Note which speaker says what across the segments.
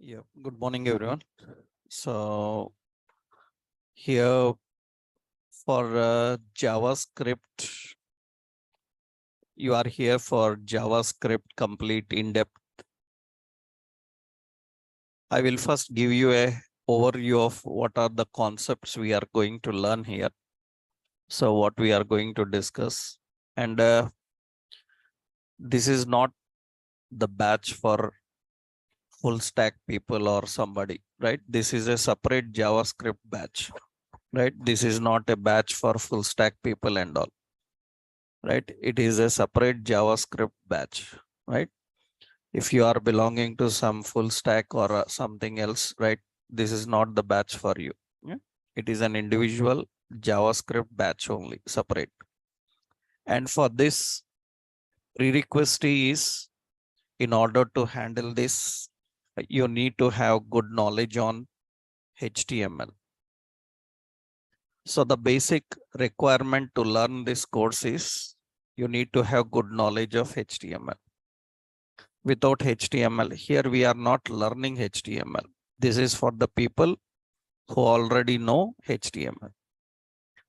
Speaker 1: Yeah, good morning, everyone. So, here for JavaScript, you are here for JavaScript complete in-depth. I will first give you a overview of what are the concepts we are going to learn here. So, what we are going to discuss. And this is not the batch for full stack people or somebody, right? This is a separate JavaScript batch, right? This is not a batch for full stack people and all. Right? It is a separate JavaScript batch, right? If you are belonging to some full stack or something else, right? This is not the batch for you. Yeah? It is an individual JavaScript batch only, separate. And for this, prerequisite is in order to handle this, you need to have good knowledge on HTML. So the basic requirement to learn this course is you need to have good knowledge of HTML. Without HTML, here we are not learning HTML. This is for the people who already know HTML.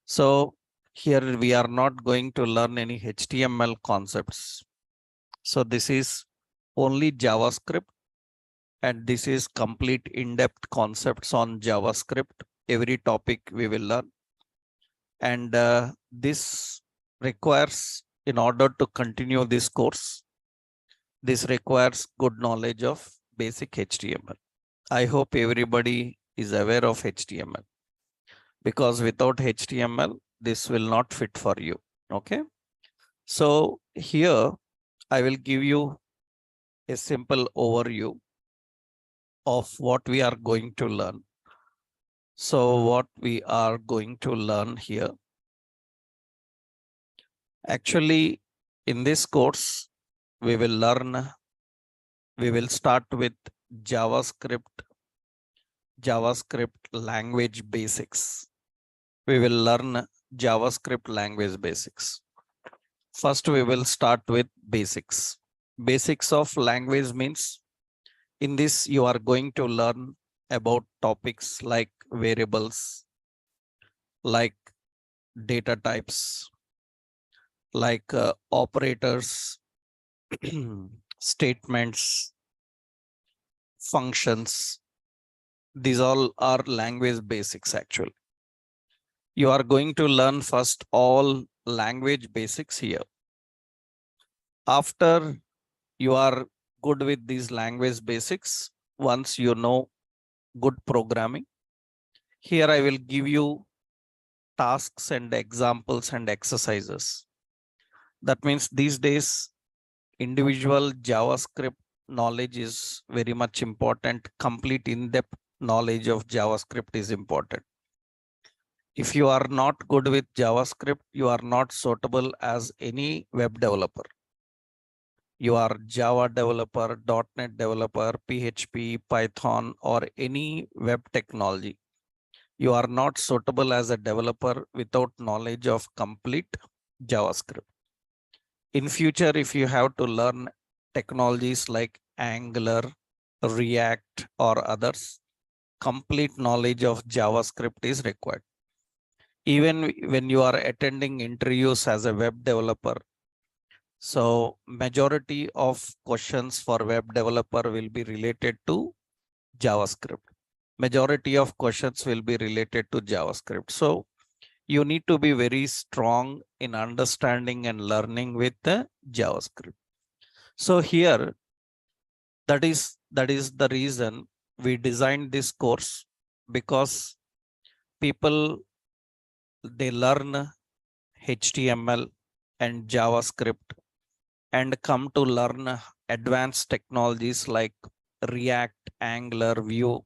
Speaker 1: So here we are not going to learn any HTML concepts. So this is only JavaScript, and this is complete in-depth concepts on JavaScript. Every topic we will learn. And this requires, in order to continue this course, this requires good knowledge of basic HTML. I hope everybody is aware of HTML, because without HTML, this will not fit for you. Okay. So here I will give you a simple overview of what we are going to learn. So what we are going to learn here, actually in this course, we will start with JavaScript language basics. We will learn JavaScript language basics. First, we will start with basics. Basics of language means in this you are going to learn about topics like variables, like data types, like operators, statements, functions. These all are language basics actually. You are going to learn first all language basics here. After you are good with these language basics, once you know good programming, here I will give you tasks and examples and exercises. That means these days, individual JavaScript knowledge is very much important. Complete in-depth knowledge of JavaScript is important. If you are not good with JavaScript, you are not suitable as any web developer. You are Java developer, .NET developer, PHP, Python, or any web technology. You are not suitable as a developer without knowledge of complete JavaScript. In future, if you have to learn technologies like Angular, React, or others, complete knowledge of JavaScript is required. Even when you are attending interviews as a web developer, so majority of questions for web developer will be related to JavaScript. Majority of questions will be related to JavaScript. So you need to be very strong in understanding and learning with the JavaScript. So here, that is the reason we designed this course, because people, they learn HTML and JavaScript and come to learn advanced technologies like React, Angular, Vue.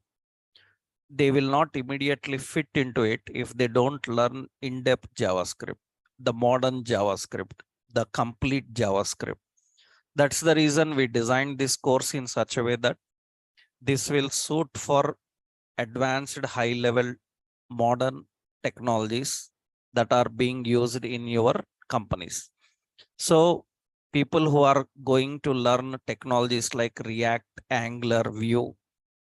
Speaker 1: They will not immediately fit into it if they don't learn in-depth JavaScript, the modern JavaScript, the complete JavaScript. That's the reason we designed this course in such a way that this will suit for advanced high-level modern technologies that are being used in your companies. So people who are going to learn technologies like React, Angular, Vue,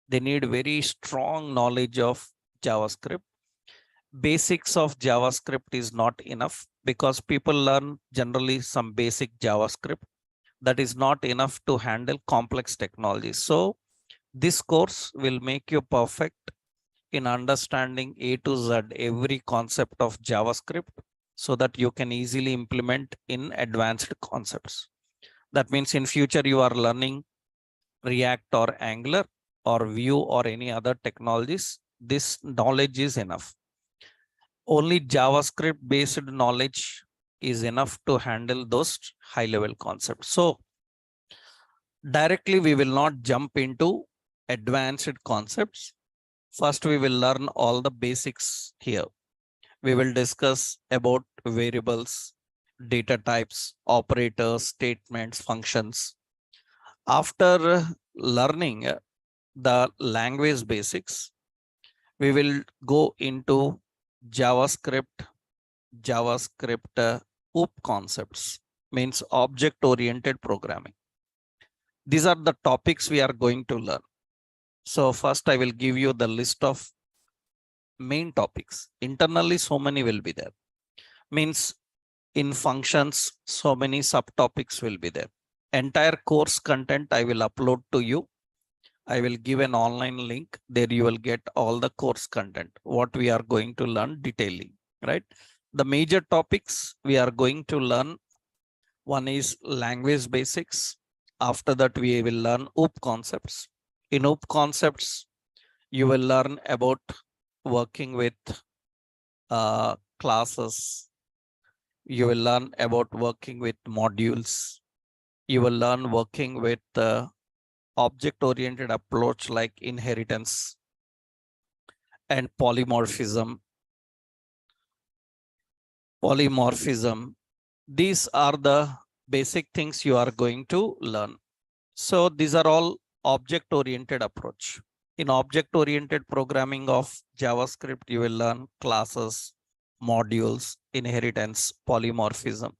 Speaker 1: They need very strong knowledge of JavaScript. Basics of JavaScript is not enough because people learn generally some basic JavaScript. That is not enough to handle complex technologies. So this course will make you perfect in understanding A to Z every concept of JavaScript so that you can easily implement in advanced concepts. That means in future you are learning React or Angular or Vue or any other technologies. This knowledge is enough. Only JavaScript based knowledge is enough to handle those high level concepts. So directly we will not jump into advanced concepts. First, we will learn all the basics here. We will discuss about variables, data types, operators, statements, functions. After learning the language basics, we will go into JavaScript OOP concepts, means object-oriented programming. These are the topics we are going to learn. So first I will give you the list of main topics. Internally, so many will be there. Means in functions, so many subtopics will be there. Entire course content I will upload to you. I will give an online link. There you will get all the course content, what we are going to learn detailing, right? The major topics we are going to learn. One is language basics. After that, we will learn OOP concepts. In OOP concepts, you will learn about working with classes. You will learn about working with modules. You will learn working with object-oriented approach like inheritance and polymorphism. These are the basic things you are going to learn. So these are all object-oriented approach. In object-oriented programming of JavaScript, you will learn classes, modules, inheritance, polymorphism.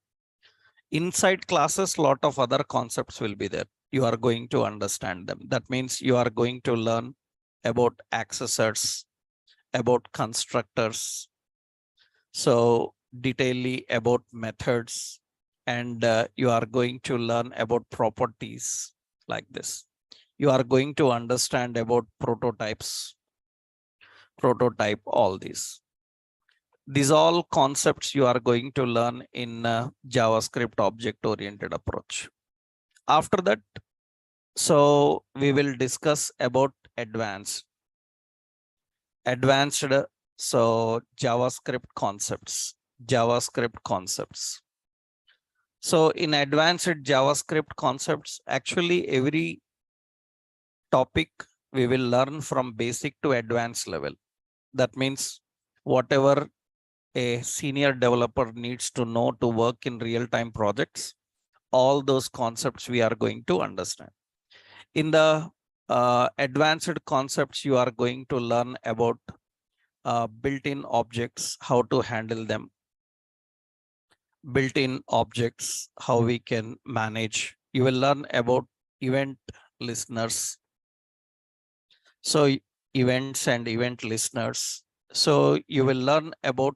Speaker 1: Inside classes, lot of other concepts will be there. You are going to understand them. That means you are going to learn about accessors, about constructors. So detailedly about methods, and you are going to learn about properties like this. You are going to understand about prototype, all these. These all concepts you are going to learn in JavaScript object-oriented approach. After that, so we will discuss about advanced. So JavaScript concepts. So in advanced JavaScript concepts, actually every topic we will learn from basic to advanced level. That means whatever a senior developer needs to know to work in real-time projects, all those concepts we are going to understand. In the advanced concepts, you are going to learn about built-in objects, how to handle them. Built-in objects, how we can manage. You will learn about event listeners. So events and event listeners. So you will learn about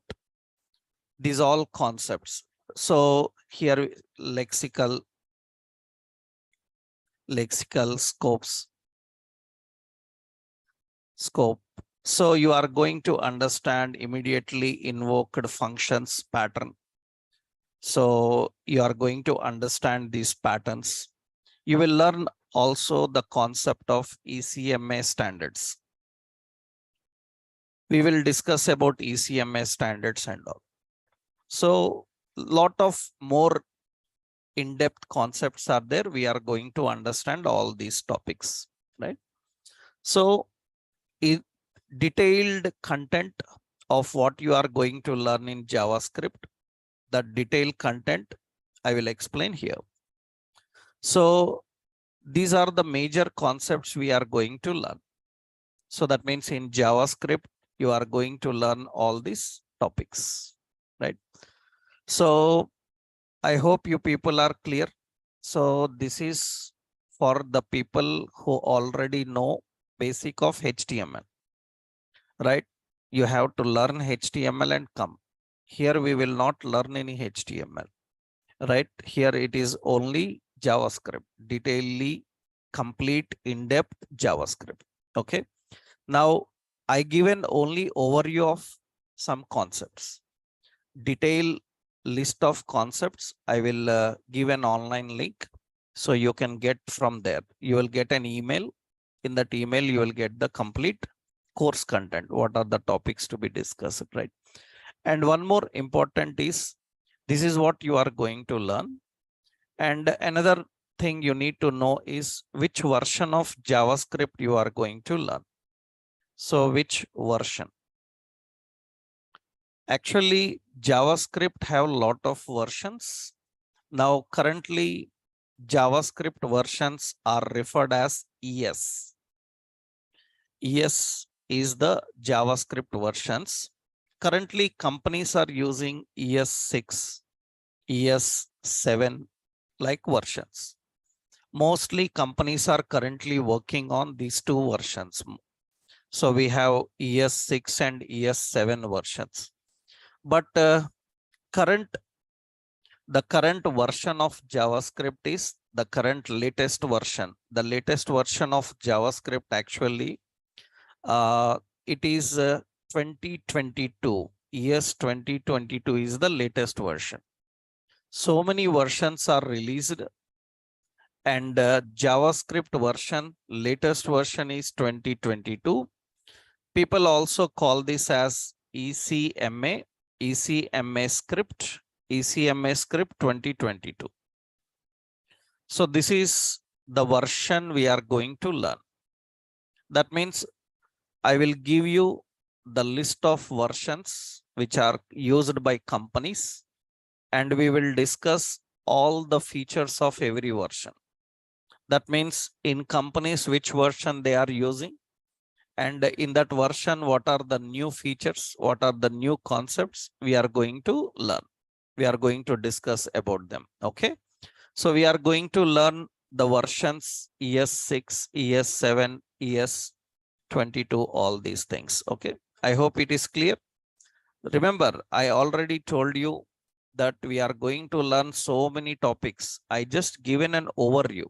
Speaker 1: these all concepts. So here lexical scope. So you are going to understand immediately invoked functions pattern. So you are going to understand these patterns. You will learn also the concept of ECMA standards. We will discuss about ECMA standards and all. So lot of more in-depth concepts are there. We are going to understand all these topics, right? So detailed content of what you are going to learn in JavaScript, the detailed content I will explain here. So these are the major concepts we are going to learn. So that means in JavaScript, you are going to learn all these topics, right? So I hope you people are clear. So this is for the people who already know basic of HTML, right? You have to learn HTML and come. Here we will not learn any HTML, right? Here it is only JavaScript, detailedly complete in-depth JavaScript. Okay. Now I given only overview of some concepts. Detail list of concepts I will give an online link, so you can get from there. You will get an email. In that email you will get the complete course content, what are the topics to be discussed, right? And one more important is, this is what you are going to learn. And another thing you need to know is which version of JavaScript you are going to learn. So which version? Actually, JavaScript have a lot of versions. Now, currently, JavaScript versions are referred as ES. ES is the JavaScript versions. Currently, companies are using ES6, ES7 like versions. Mostly companies are currently working on these two versions. So we have ES6 and ES7 versions. But the current version of JavaScript is the current latest version. The latest version of JavaScript actually, it is 2022. Yes, 2022 is the latest version. So many versions are released, and JavaScript version, latest version is 2022. People also call this as ECMA, ECMA script, ECMA script 2022. So this is the version we are going to learn. That means I will give you the list of versions which are used by companies, and we will discuss all the features of every version. That means in companies, which version they are using, and in that version, what are the new features, what are the new concepts we are going to learn. We are going to discuss about them. Okay. So we are going to learn the versions ES6, ES7, ES22, all these things. Okay. I hope it is clear. Remember, I already told you that we are going to learn so many topics. I just given an overview,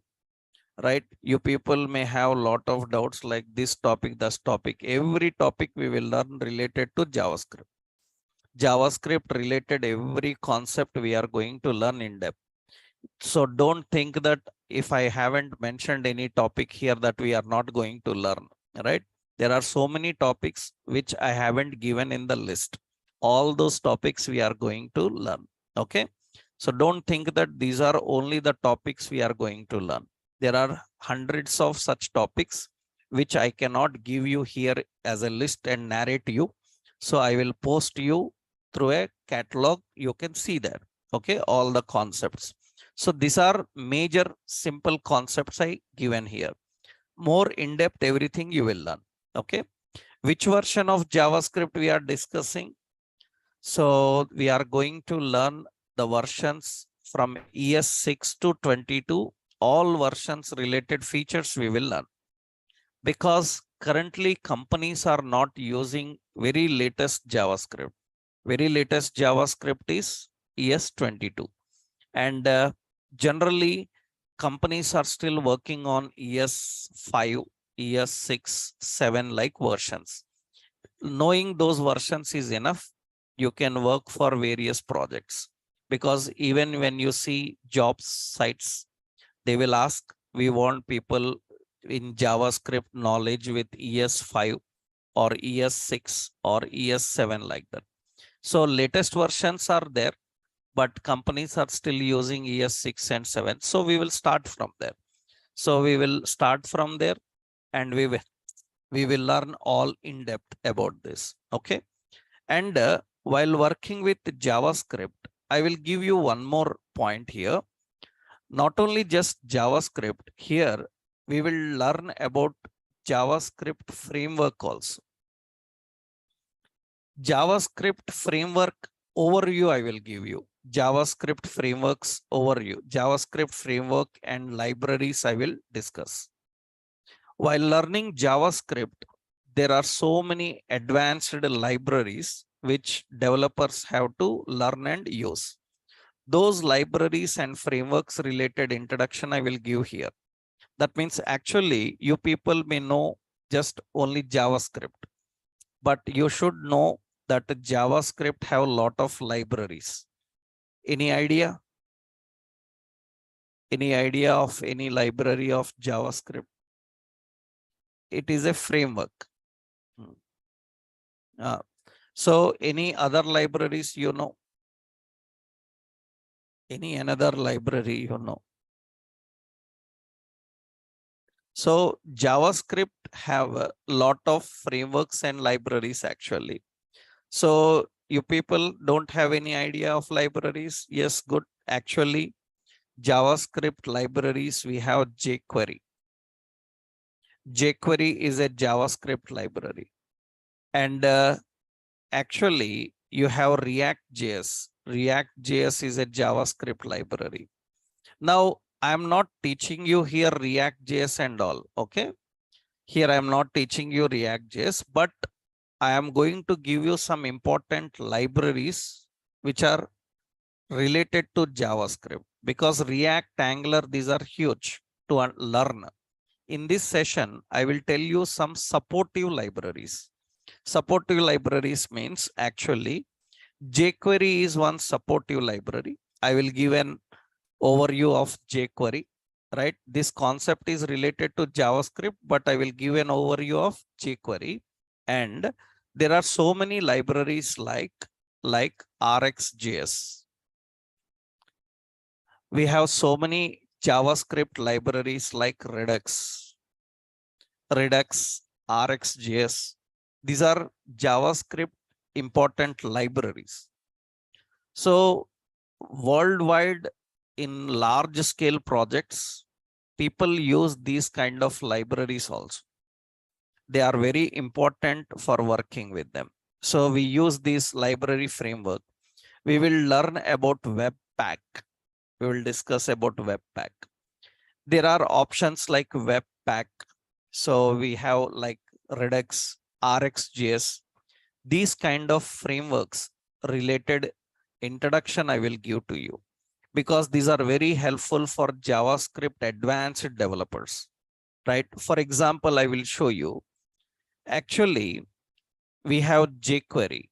Speaker 1: right? You people may have a lot of doubts like this topic, this topic. Every topic we will learn related to JavaScript. JavaScript related every concept we are going to learn in depth. So don't think that if I haven't mentioned any topic here that we are not going to learn, right? There are so many topics which I haven't given in the list. All those topics we are going to learn. Okay. So don't think that these are only the topics we are going to learn. There are hundreds of such topics which I cannot give you here as a list and narrate you. So I will post you through a catalog. You can see there. Okay. All the concepts. So these are major simple concepts I given here. More in-depth everything you will learn. Okay. Which version of JavaScript we are discussing? So we are going to learn the versions from ES6 to 22. All versions related features we will learn. Because currently companies are not using very latest JavaScript. Very latest JavaScript is ES22. And generally, companies are still working on ES5, ES6, 7 like versions. Knowing those versions is enough. You can work for various projects, because even when you see job sites, they will ask, we want people in JavaScript knowledge with ES5 or ES6 or ES7 like that. So latest versions are there, but companies are still using ES6 and 7. So we will start from there. So we will start from there, and we will learn all in depth about this. Okay. And while working with JavaScript, I will give you one more point here. Not only just JavaScript, here we will learn about JavaScript framework also. JavaScript framework overview I will give you. JavaScript frameworks overview. JavaScript framework and libraries I will discuss. While learning JavaScript, there are so many advanced libraries which developers have to learn and use. Those libraries and frameworks related introduction I will give here. That means actually you people may know just only JavaScript, but you should know that JavaScript have a lot of libraries. Any idea? Any idea of any library of JavaScript? It is a framework. Uh, so any other libraries you know? Any another library you know? So JavaScript have a lot of frameworks and libraries actually. So you people don't have any idea of libraries? Yes, good. Actually, JavaScript libraries, we have jQuery. jQuery is a JavaScript library. And actually, you have React.js. React.js is a JavaScript library. Now, I'm not teaching you here React.js and all, okay? Here, I'm not teaching you React.js, but I am going to give you some important libraries which are related to JavaScript, because React, Angular, these are huge to learn. In this session, I will tell you some supportive libraries. Supportive libraries means actually jQuery is one supportive library. I will give an overview of jQuery, right? This concept is related to JavaScript, but I will give an overview of jQuery. And there are so many libraries like RxJS. We have so many JavaScript libraries like Redux, RxJS. These are JavaScript important libraries. So worldwide in large scale projects, people use these kind of libraries also. They are very important for working with them. So we use this library framework. We will learn about Webpack. We will discuss about Webpack. There are options like Webpack. So we have like Redux, RxJS. These kind of frameworks related introduction I will give to you, because these are very helpful for JavaScript advanced developers, right? For example, I will show you. Actually, we have jQuery.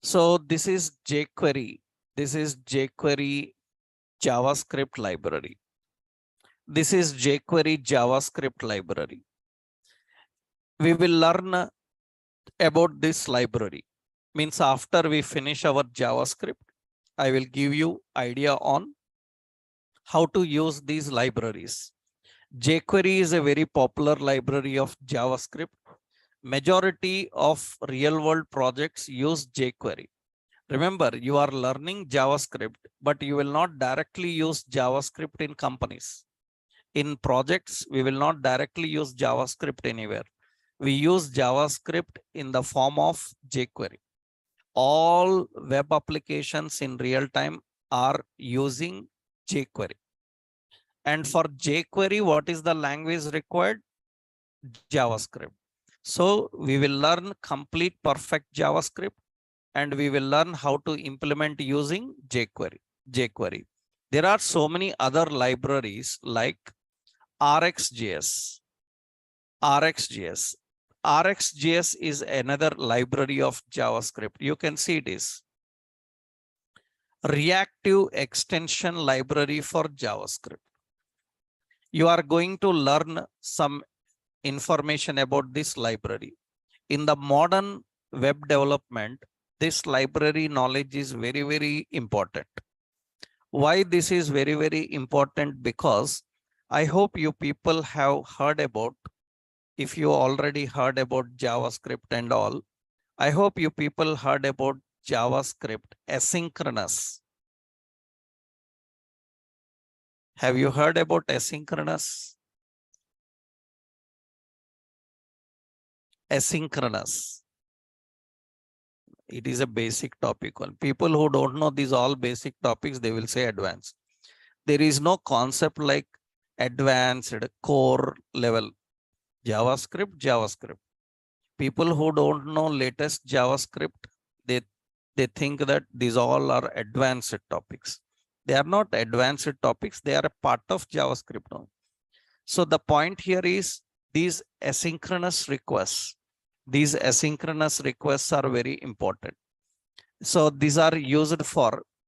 Speaker 1: So this is jQuery. This is jQuery JavaScript library. This is jQuery JavaScript library. We will learn about this library. Means after we finish our JavaScript, I will give you idea on how to use these libraries. jQuery is a very popular library of JavaScript. Majority of real world projects use jQuery. Remember, you are learning JavaScript, but you will not directly use JavaScript in companies. In projects, we will not directly use JavaScript anywhere. We use JavaScript in the form of jQuery. All web applications in real time are using jQuery. And for jQuery, what is the language required? JavaScript. So we will learn complete perfect JavaScript, and we will learn how to implement using jQuery. There are so many other libraries like RxJS. RxJS is another library of JavaScript. You can see it is reactive extension library for JavaScript. You are going to learn some information about this library. In the modern web development, this library knowledge is very, very important. Why this is very, very important? Because I hope you people have heard about, if you already heard about JavaScript and all, I hope you people heard about JavaScript asynchronous. Have you heard about asynchronous? Asynchronous. It is a basic topic. People who don't know these all basic topics, they will say advanced. There is no concept like advanced core level. JavaScript. People who don't know latest JavaScript, they think that these all are advanced topics. They are not advanced topics. They are a part of JavaScript now. So the point here is these asynchronous requests. These asynchronous requests are very important. So these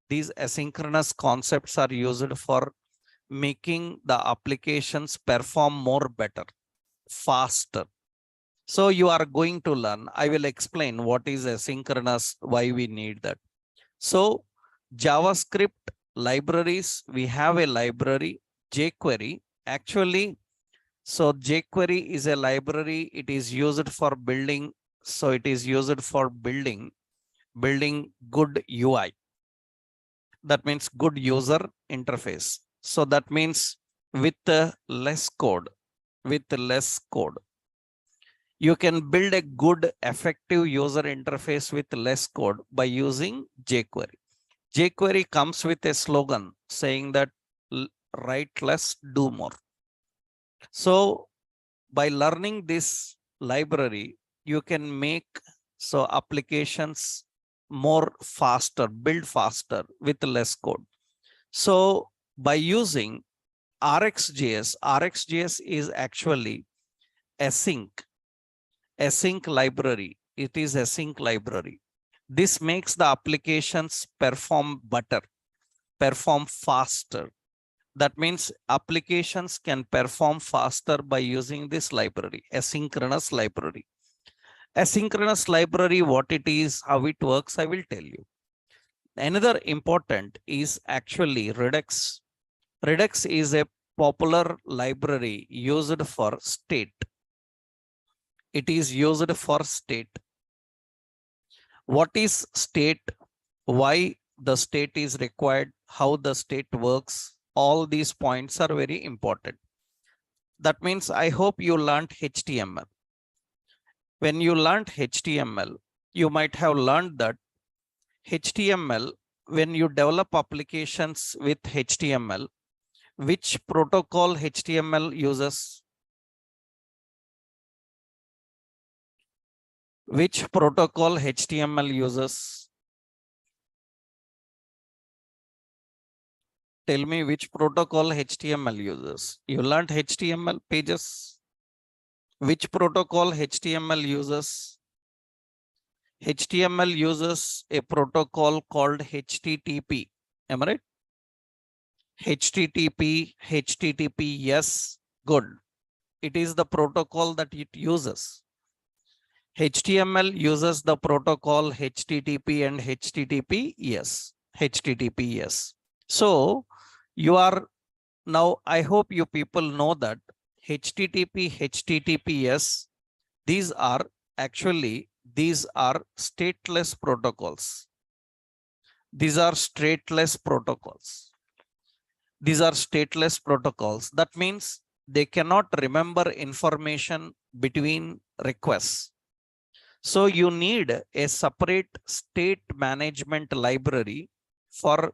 Speaker 1: asynchronous concepts are used for making the applications perform more better, faster. So you are going to learn. I will explain what is asynchronous, why we need that. So JavaScript libraries, we have a library, jQuery. Actually, so jQuery is a library. It is used for building. So it is used for building good UI. That means good user interface. So that means with less code, you can build a good, effective user interface with less code by using jQuery. jQuery comes with a slogan saying that write less, do more. So by learning this library, you can make applications more faster, build faster with less code. So by using RxJS is actually async library. It is async library. This makes the applications perform better, perform faster. That means applications can perform faster by using this library, asynchronous library. Asynchronous library, what it is, how it works, I will tell you. Another important is actually Redux. Redux is a popular library used for state. It is used for state. What is state? Why the state is required? How the state works? All these points are very important. That means I hope you learned HTML. When you learned HTML, you might have learned that HTML, when you develop applications with HTML, which protocol HTML uses? Which protocol HTML uses? Tell me which protocol HTML uses. You learned HTML pages. Which protocol HTML uses? HTML uses a protocol called HTTP. Am I right? HTTP, yes, good. It is the protocol that it uses. HTML uses the protocol HTTP and HTTPS. HTTPS. So you are now, I hope you people know that HTTP, HTTPS, these are stateless protocols. These are stateless protocols. These are stateless protocols. That means they cannot remember information between requests. So you need a separate state management library for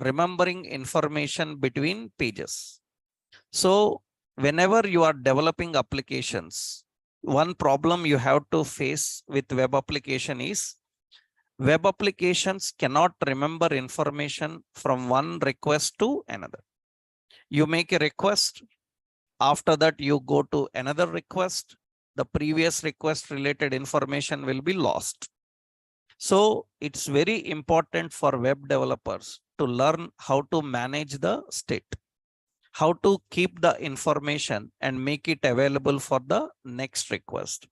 Speaker 1: remembering information between pages. So whenever you are developing applications, one problem you have to face with web application is web applications cannot remember information from one request to another. You make a request, after that you go to another request, the previous request related information will be lost. So it's very important for web developers to learn how to manage the state, how to keep the information and make it available for the next request.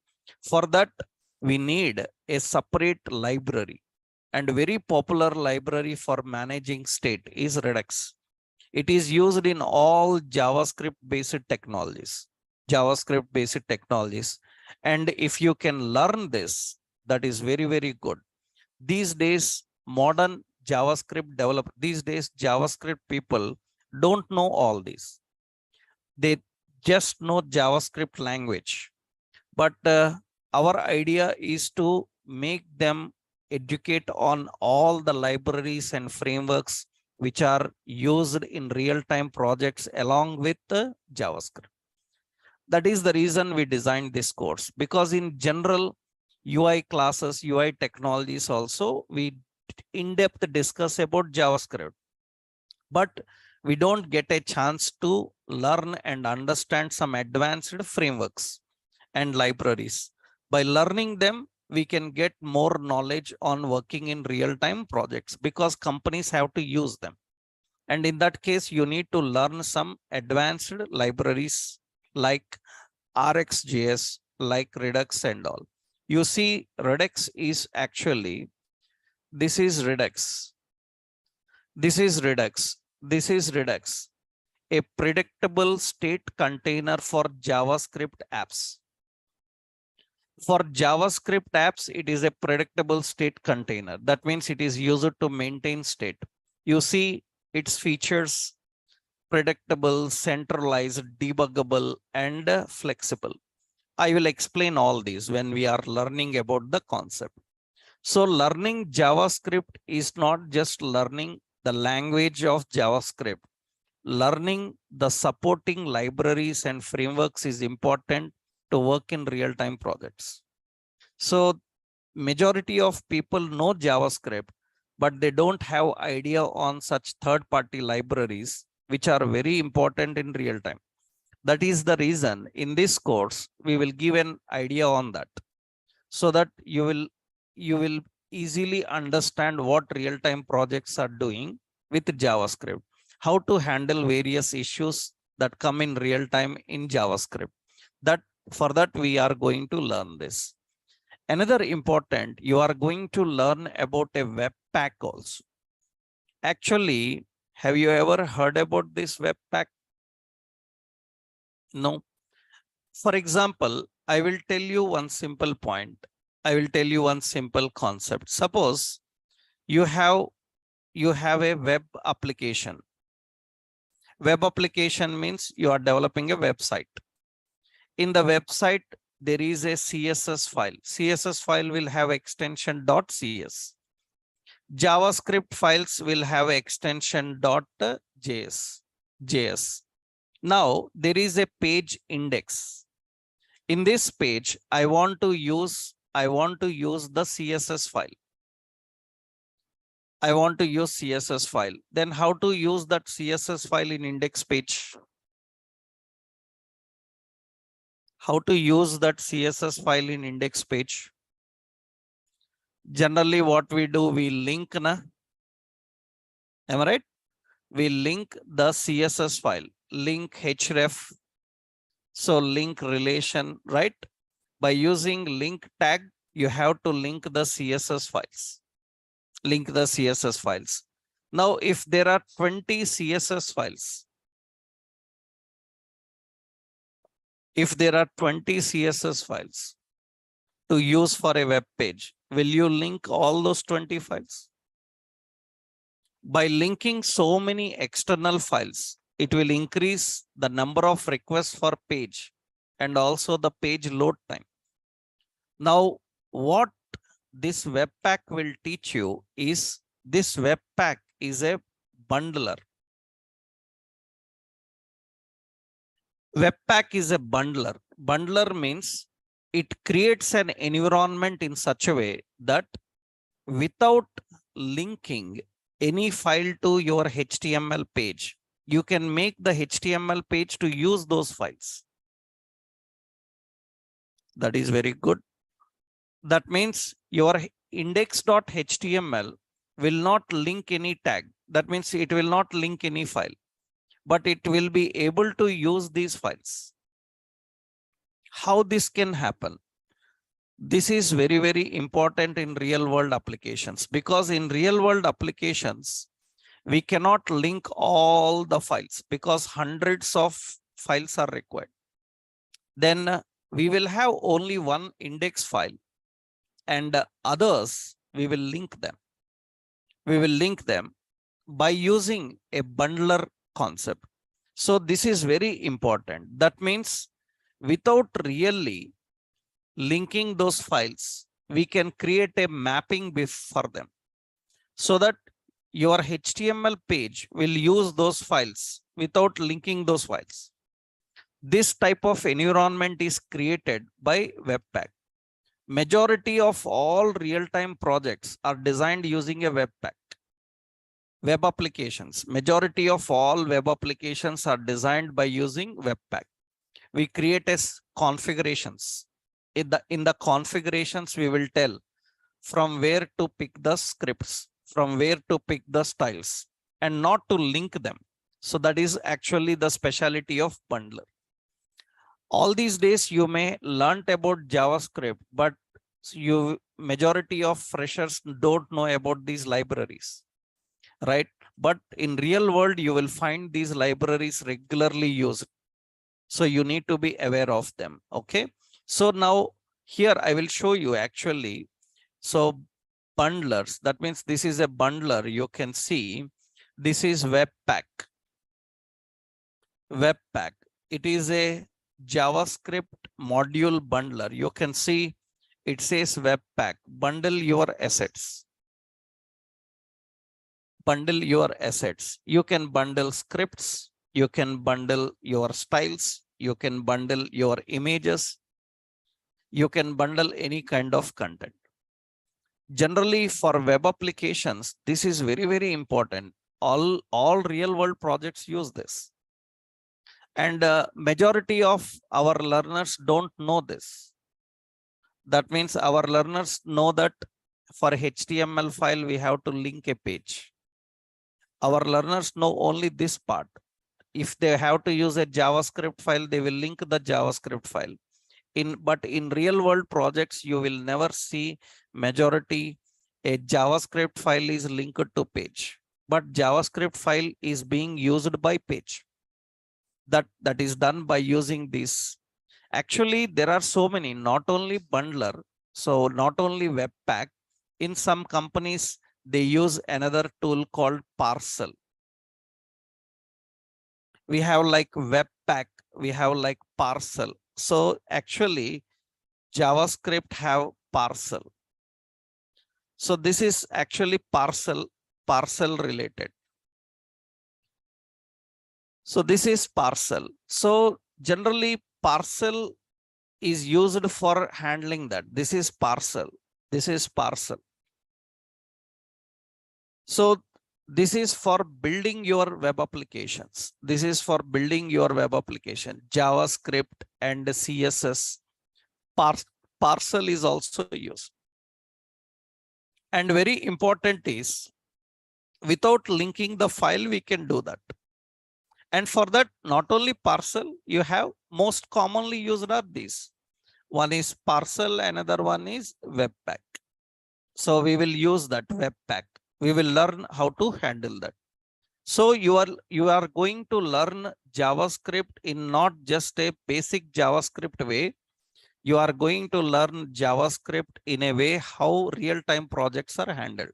Speaker 1: For that, we need a separate library, and very popular library for managing state is Redux. It is used in all JavaScript based technologies. And if you can learn this, that is very, very good. These days, modern JavaScript people don't know all this. They just know JavaScript language. But our idea is to make them educate on all the libraries and frameworks which are used in real-time projects along with JavaScript. That is the reason we designed this course, because in general UI classes, UI technologies also, we in-depth discuss about JavaScript, but we don't get a chance to learn and understand some advanced frameworks and libraries. By learning them, we can get more knowledge on working in real-time projects because companies have to use them. And in that case, you need to learn some advanced libraries like RxJS, like Redux and all. You see, Redux is actually, this is Redux. This is Redux. This is Redux, a predictable state container for JavaScript apps. For JavaScript apps, it is a predictable state container. That means it is used to maintain state. You see its features: predictable, centralized, debuggable, and flexible. I will explain all these when we are learning about the concept. So learning JavaScript is not just learning the language of JavaScript. Learning the supporting libraries and frameworks is important to work in real-time projects. So majority of people know JavaScript, but they don't have idea on such third-party libraries, which are very important in real time. That is the reason in this course, we will give an idea on that, so that you will easily understand what real-time projects are doing with JavaScript, how to handle various issues that come in real time in JavaScript. That for that we are going to learn this. Another important, you are going to learn about a Webpack also. Actually, have you ever heard about this Webpack? No. For example, I will tell you one simple point. I will tell you one simple concept. Suppose you have a web application. Web application means you are developing a website. In the website, there is a CSS file. CSS file will have extension .cs. JavaScript files will have extension .js. Now there is a page index. In this page, I want to use the CSS file. I want to use CSS file. Then how to use that CSS file in index page? How to use that CSS file in index page? Generally, what we do, we link, na? Am I right? We link the CSS file, link href. So link relation, right? By using link tag, you have to link the CSS files. Link the CSS files. Now, if there are 20 CSS files, if there are 20 CSS files to use for a web page, will you link all those 20 files? By linking so many external files, it will increase the number of requests for page and also the page load time. Now, what this Webpack will teach you is, this Webpack is a bundler. Webpack is a bundler. Bundler means it creates an environment in such a way that without linking any file to your HTML page, you can make the HTML page to use those files. That is very good. That means your index.html will not link any tag. That means it will not link any file, but it will be able to use these files. How this can happen? This is very, very important in real world applications, because in real world applications, we cannot link all the files because hundreds of files are required. Then we will have only one index file, and others we will link them. We will link them by using a bundler concept. So this is very important. That means without really linking those files, we can create a mapping for them, so that your HTML page will use those files without linking those files. This type of environment is created by Webpack. Majority of all real-time projects are designed using a Webpack. Web applications, majority of all web applications are designed by using Webpack. We create as configurations. In the configurations, we will tell from where to pick the scripts, from where to pick the styles, and not to link them. So that is actually the specialty of bundler. All these days you may learnt about JavaScript, but majority of freshers don't know about these libraries, right? But in real world, you will find these libraries regularly used. So you need to be aware of them. Okay. So now here I will show you actually. So bundlers, that means this is a bundler. You can see this is Webpack. Webpack. It is a JavaScript module bundler. You can see it says Webpack. Bundle your assets. Bundle your assets. You can bundle scripts. You can bundle your styles. You can bundle your images. You can bundle any kind of content. Generally, for web applications, this is very, very important. All real world projects use this. And majority of our learners don't know this. That means our learners know that for HTML file, we have to link a page. Our learners know only this part. If they have to use a JavaScript file, they will link the JavaScript file. But in real world projects, you will never see majority a JavaScript file is linked to page, but JavaScript file is being used by page. That is done by using this. Actually, there are so many, not only bundler, so not only Webpack. In some companies, they use another tool called parcel. We have like Webpack, we have like parcel. So actually, JavaScript have parcel. So this is actually parcel related. So this is parcel. So generally parcel is used for handling that. This is parcel. This is parcel. So this is for building your web applications. This is for building your web application. JavaScript and CSS. Parcel is also used. And very important is, without linking the file, we can do that. And for that, not only parcel, you have most commonly used are these. One is parcel, another one is Webpack. So we will use that Webpack. We will learn how to handle that. So you are going to learn JavaScript in not just a basic JavaScript way. You are going to learn JavaScript in a way how real-time projects are handled.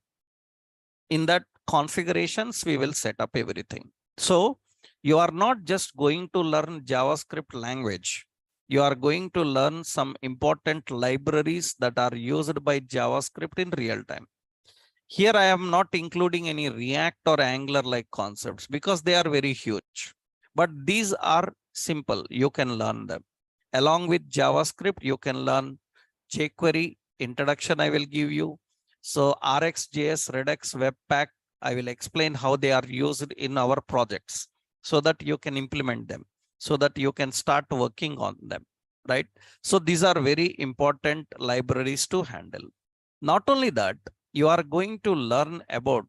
Speaker 1: In that configurations, we will set up everything. So you are not just going to learn JavaScript language. You are going to learn some important libraries that are used by JavaScript in real time. Here I am not including any React or Angular like concepts because they are very huge. But these are simple. You can learn them. Along with JavaScript, you can learn jQuery introduction I will give you. So RxJS, Redux, Webpack, I will explain how they are used in our projects so that you can implement them, so that you can start working on them, right? So these are very important libraries to handle. Not only that, you are going to learn about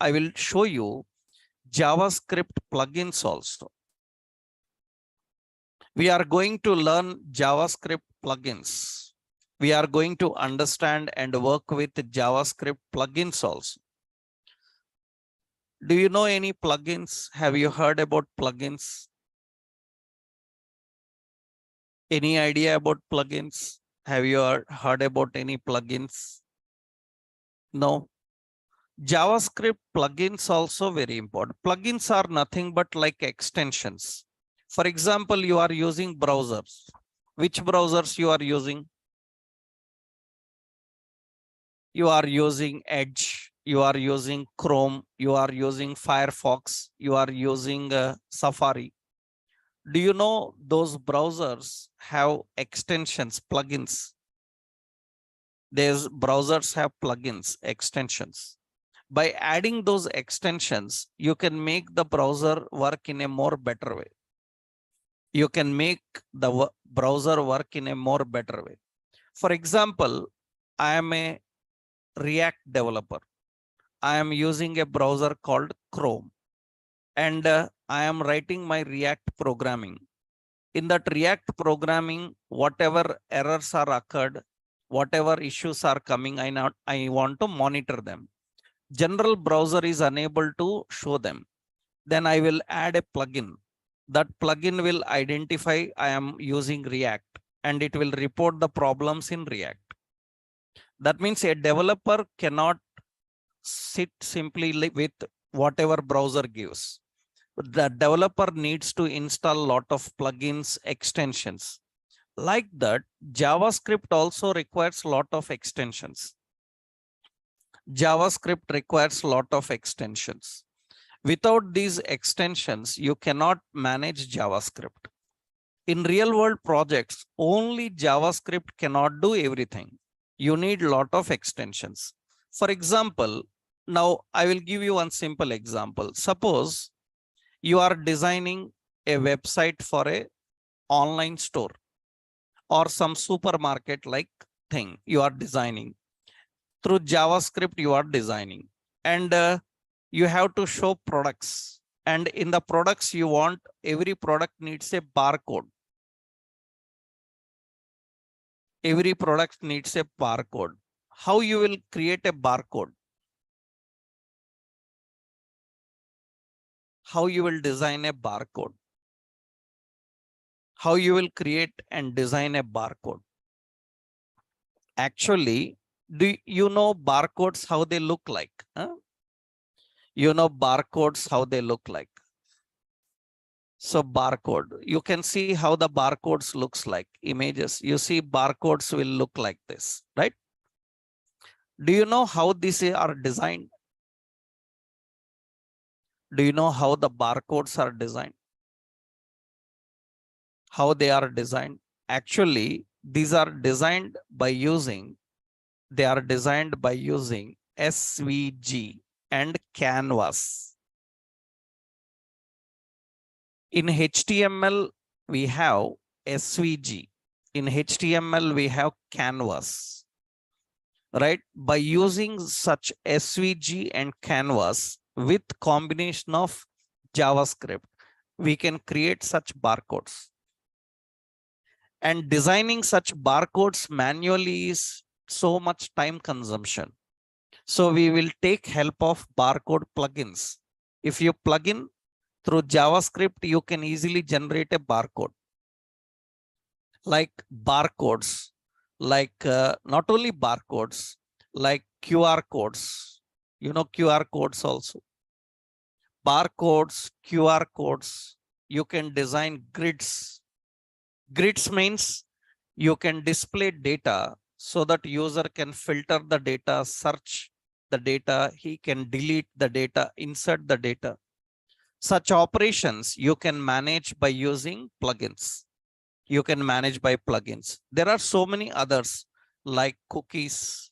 Speaker 1: I will show you JavaScript plugins also. We are going to learn JavaScript plugins. We are going to understand and work with JavaScript plugins also. Do you know any plugins? Have you heard about plugins? Any idea about plugins? Have you heard about any plugins? No. JavaScript plugins also very important. Plugins are nothing but like extensions. For example, you are using browsers. Which browsers you are using? You are using Edge. you are using Chrome, you are using Firefox, you are using Safari. Do you know those browsers have extensions, plugins? These browsers have plugins, extensions. By adding those extensions, you can make the browser work in a more better way. You can make the browser work in a more better way. For example, I am a React developer. I am using a browser called Chrome, and I am writing my React programming. In that React programming, whatever errors are occurred, whatever issues are coming, I want to monitor them. General browser is unable to show them. Then I will add a plugin. That plugin will identify I am using React, and it will report the problems in React. That means a developer cannot sit simply with whatever browser gives. The developer needs to install a lot of plugins, extensions. Like that, JavaScript also requires a lot of extensions. JavaScript requires a lot of extensions. Without these extensions, you cannot manage JavaScript. In real world projects, only JavaScript cannot do everything. You need a lot of extensions. For example, now I will give you one simple example. Suppose you are designing a website for a online store or some supermarket like thing you are designing. Through JavaScript you are designing, and you have to show products, and in the products you want every product needs a barcode. Every product needs a barcode. How you will create a barcode? How you will design a barcode? How you will create and design a barcode? Actually, do you know barcodes, how they look like? Huh? You know barcodes, how they look like. So barcode, you can see how the barcodes looks like. Images, you see barcodes will look like this, right? Do you know how these are designed? Do you know how the barcodes are designed? How they are designed? Actually, these are designed by using, SVG and canvas. In HTML, we have SVG. In HTML, we have canvas. Right? By using such SVG and canvas with combination of JavaScript, we can create such barcodes. And designing such barcodes manually is so much time consumption. So we will take help of barcode plugins. If you plug in through JavaScript, you can easily generate a barcode. Like barcodes, like not only barcodes, like QR codes. You know QR codes also. Barcodes, QR codes. You can design grids. Grids means you can display data so that user can filter the data, search the data, he can delete the data, insert the data. Such operations you can manage by using plugins. You can manage by plugins. There are so many others like cookies,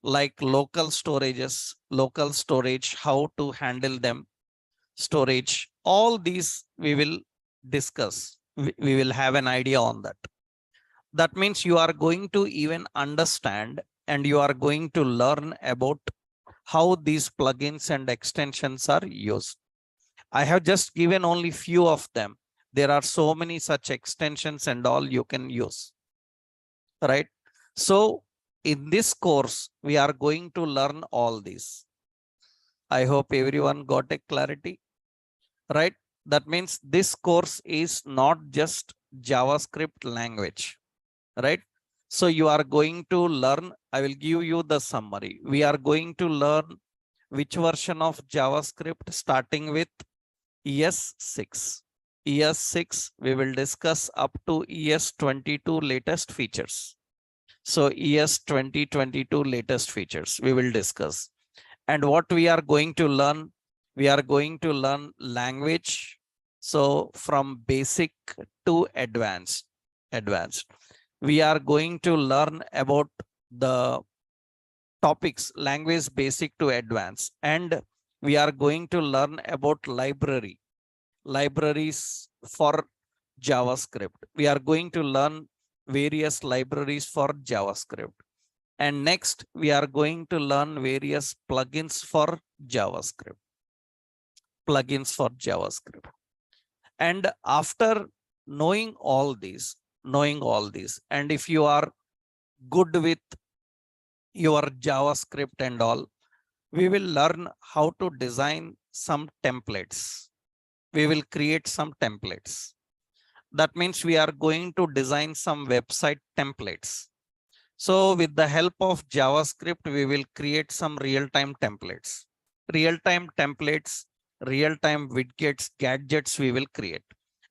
Speaker 1: like local storages, local storage, how to handle them, storage. All these we will discuss. We will have an idea on that. That means you are going to even understand and you are going to learn about how these plugins and extensions are used. I have just given only few of them. There are so many such extensions and all you can use, right? So in this course, we are going to learn all these. I hope everyone got a clarity, right? That means this course is not just JavaScript language, right? So you are going to learn, I will give you the summary. We are going to learn which version of JavaScript starting with ES6. ES6, we will discuss up to ES22 latest features. So ES 2022 latest features we will discuss. And what we are going to learn? We are going to learn language. So from basic to advanced. We are going to learn about the topics, language basic to advanced. And we are going to learn about libraries for JavaScript. We are going to learn various libraries for JavaScript. And next, we are going to learn various plugins for JavaScript. And after knowing all these, and if you are good with your JavaScript and all, we will learn how to design some templates. We will create some templates. That means we are going to design some website templates. So with the help of JavaScript, we will create some real-time templates. Real-time templates, real-time widgets, gadgets we will create.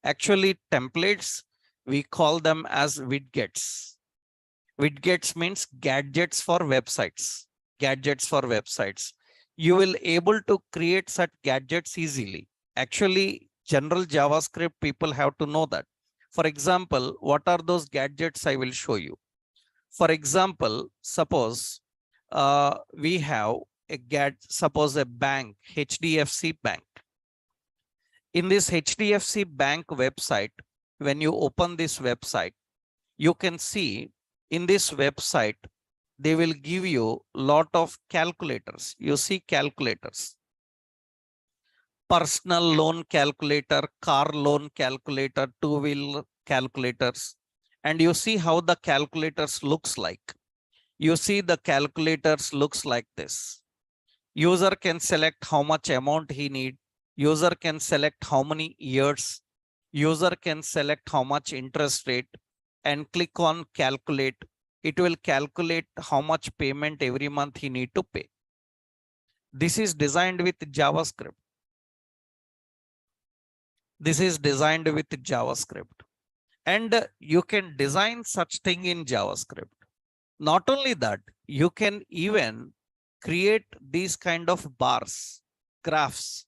Speaker 1: Actually, templates, we call them as widgets. Widgets means gadgets for websites. You will able to create such gadgets easily. Actually, general JavaScript people have to know that. For example, what are those gadgets? I will show you. For example, suppose we have suppose a bank, HDFC Bank. In this HDFC Bank website, when you open this website, you can see in this website, they will give you lot of calculators. You see calculators. Personal loan calculator, car loan calculator, two-wheel calculators. And you see how the calculators looks like. You see the calculators looks like this. User can select how much amount he need. User can select how many years. User can select how much interest rate and click on calculate. It will calculate how much payment every month he need to pay. This is designed with JavaScript. And you can design such thing in JavaScript. Not only that, you can even create these kind of bars, graphs.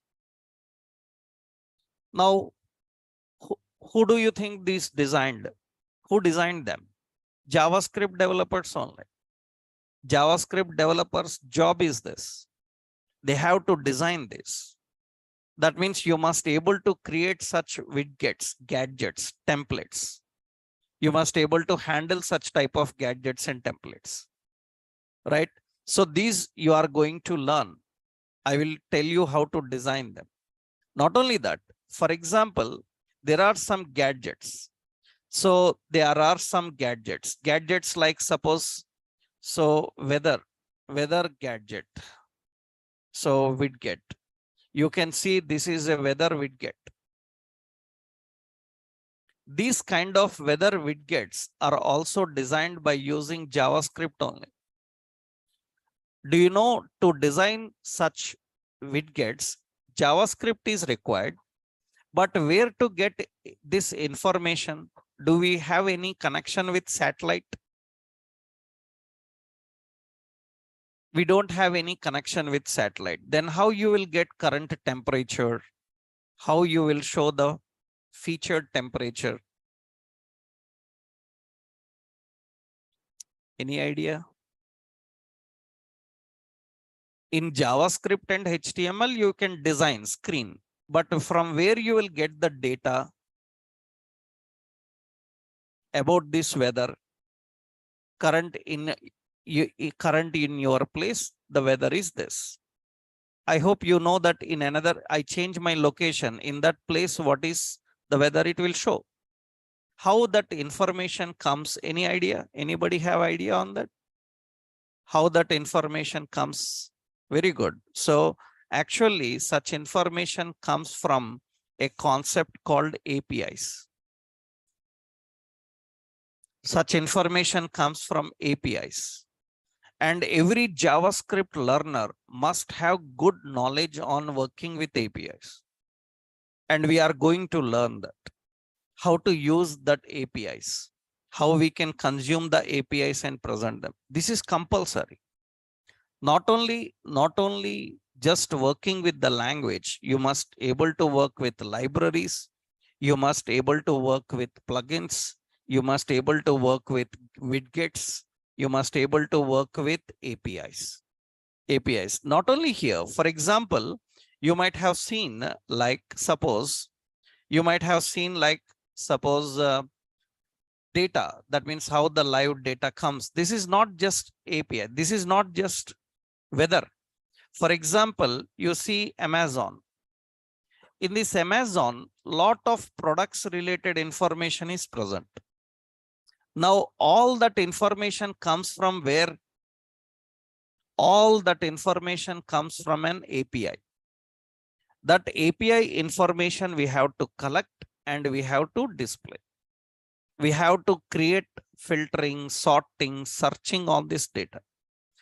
Speaker 1: Now, who do you think these designed? Who designed them? JavaScript developers only. JavaScript developers' job is this. They have to design this. That means you must be able to create such widgets, gadgets, templates. You must be able to handle such type of gadgets and templates, right? So these you are going to learn. I will tell you how to design them. Not only that, for example, there are some gadgets. So there are some gadgets like suppose, so weather gadget. So widget. You can see this is a weather widget. These kind of weather widgets are also designed by using JavaScript only. Do you know to design such widgets, JavaScript is required, but where to get this information? Do we have any connection with satellite? We don't have any connection with satellite. Then how you will get current temperature? How you will show the featured temperature? Any idea? In JavaScript and HTML, you can design screen, but from where you will get the data about this weather? Current in your place, the weather is this. I hope you know that in another, I change my location. In that place, what is the weather? It will show. How that information comes, any idea? Anybody have idea on that? How that information comes? Very good. So actually, such information comes from a concept called APIs. Such information comes from APIs. And every JavaScript learner must have good knowledge on working with APIs. And we are going to learn that. How to use that APIs. How we can consume the APIs and present them. This is compulsory. Not only just working with the language, you must able to work with libraries, you must able to work with plugins, you must able to work with widgets, you must able to work with apis. Not only here, for example, you might have seen like suppose you might have seen like suppose data, that means how the live data comes. This is not just api, this is not just weather. For example, you see Amazon. In this Amazon, lot of products related information is present. Now, all that information comes from where? All that information comes from an API. That API information we have to collect and we have to display. We have to create filtering, sorting, searching on this data.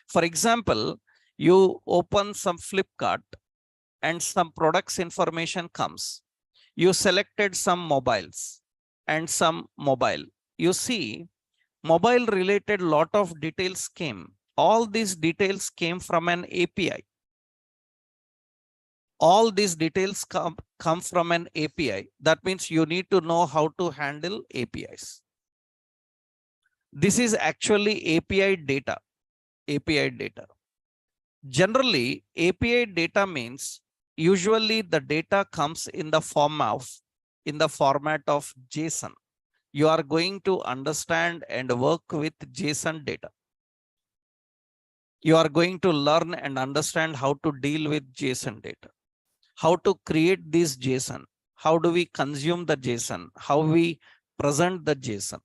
Speaker 1: For example, you open some Flipkart and some products information comes. You selected some mobiles and some mobile. You see mobile related lot of details came. All these details came from an API. All these details come from an API. That means you need to know how to handle APIs. This is actually API data. API data. Generally, API data means usually the data comes in the format of JSON. You are going to understand and work with JSON data. You are going to learn and understand how to deal with JSON data, how to create this JSON, how do we consume the JSON, how we present the JSON.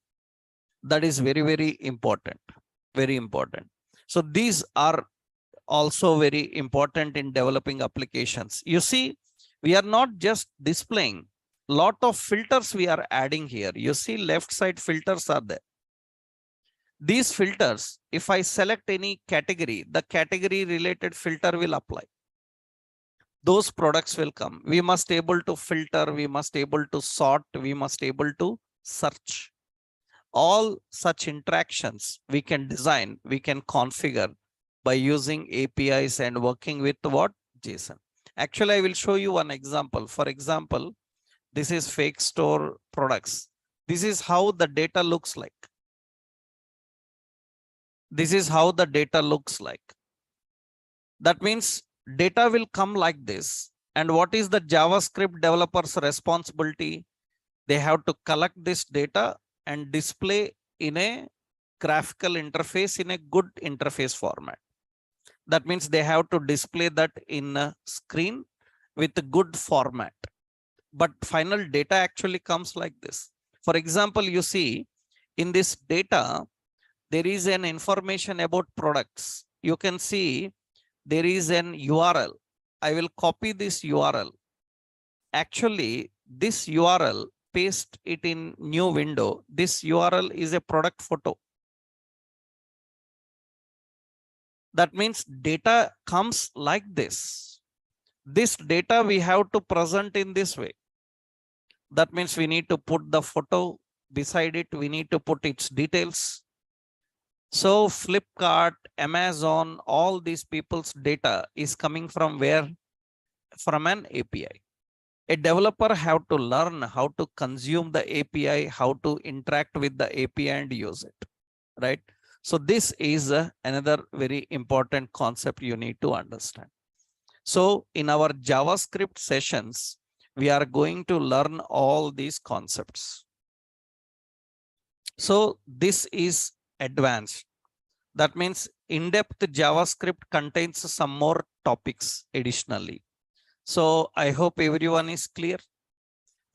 Speaker 1: That is very, very important. Very important. So these are also very important in developing applications. You see, we are not just displaying, lot of filters we are adding here. You see left side filters are there. These filters, if I select any category, the category related filter will apply. Those products will come. We must able to filter, we must able to sort, we must able to search. All such interactions we can design, we can configure by using APIs and working with what? JSON. Actually, I will show you one example. For example, this is fake store products. This is how the data looks like. This is how the data looks like. That means data will come like this. And what is the JavaScript developer's responsibility? They have to collect this data and display in a graphical interface, in a good interface format. That means they have to display that in a screen with a good format. But final data actually comes like this. For example, you see in this data, there is an information about products. You can see there is an URL. I will copy this URL. Actually, this URL, paste it in new window. This URL is a product photo. That means data comes like this. This data we have to present in this way. That means we need to put the photo beside it. We need to put its details. So Flipkart, Amazon, all these people's data is coming from where? From an API. A developer have to learn how to consume the API, how to interact with the API and use it, right? So this is another very important concept you need to understand. So in our JavaScript sessions, we are going to learn all these concepts. So this is advanced. That means in-depth JavaScript contains some more topics additionally. So I hope everyone is clear,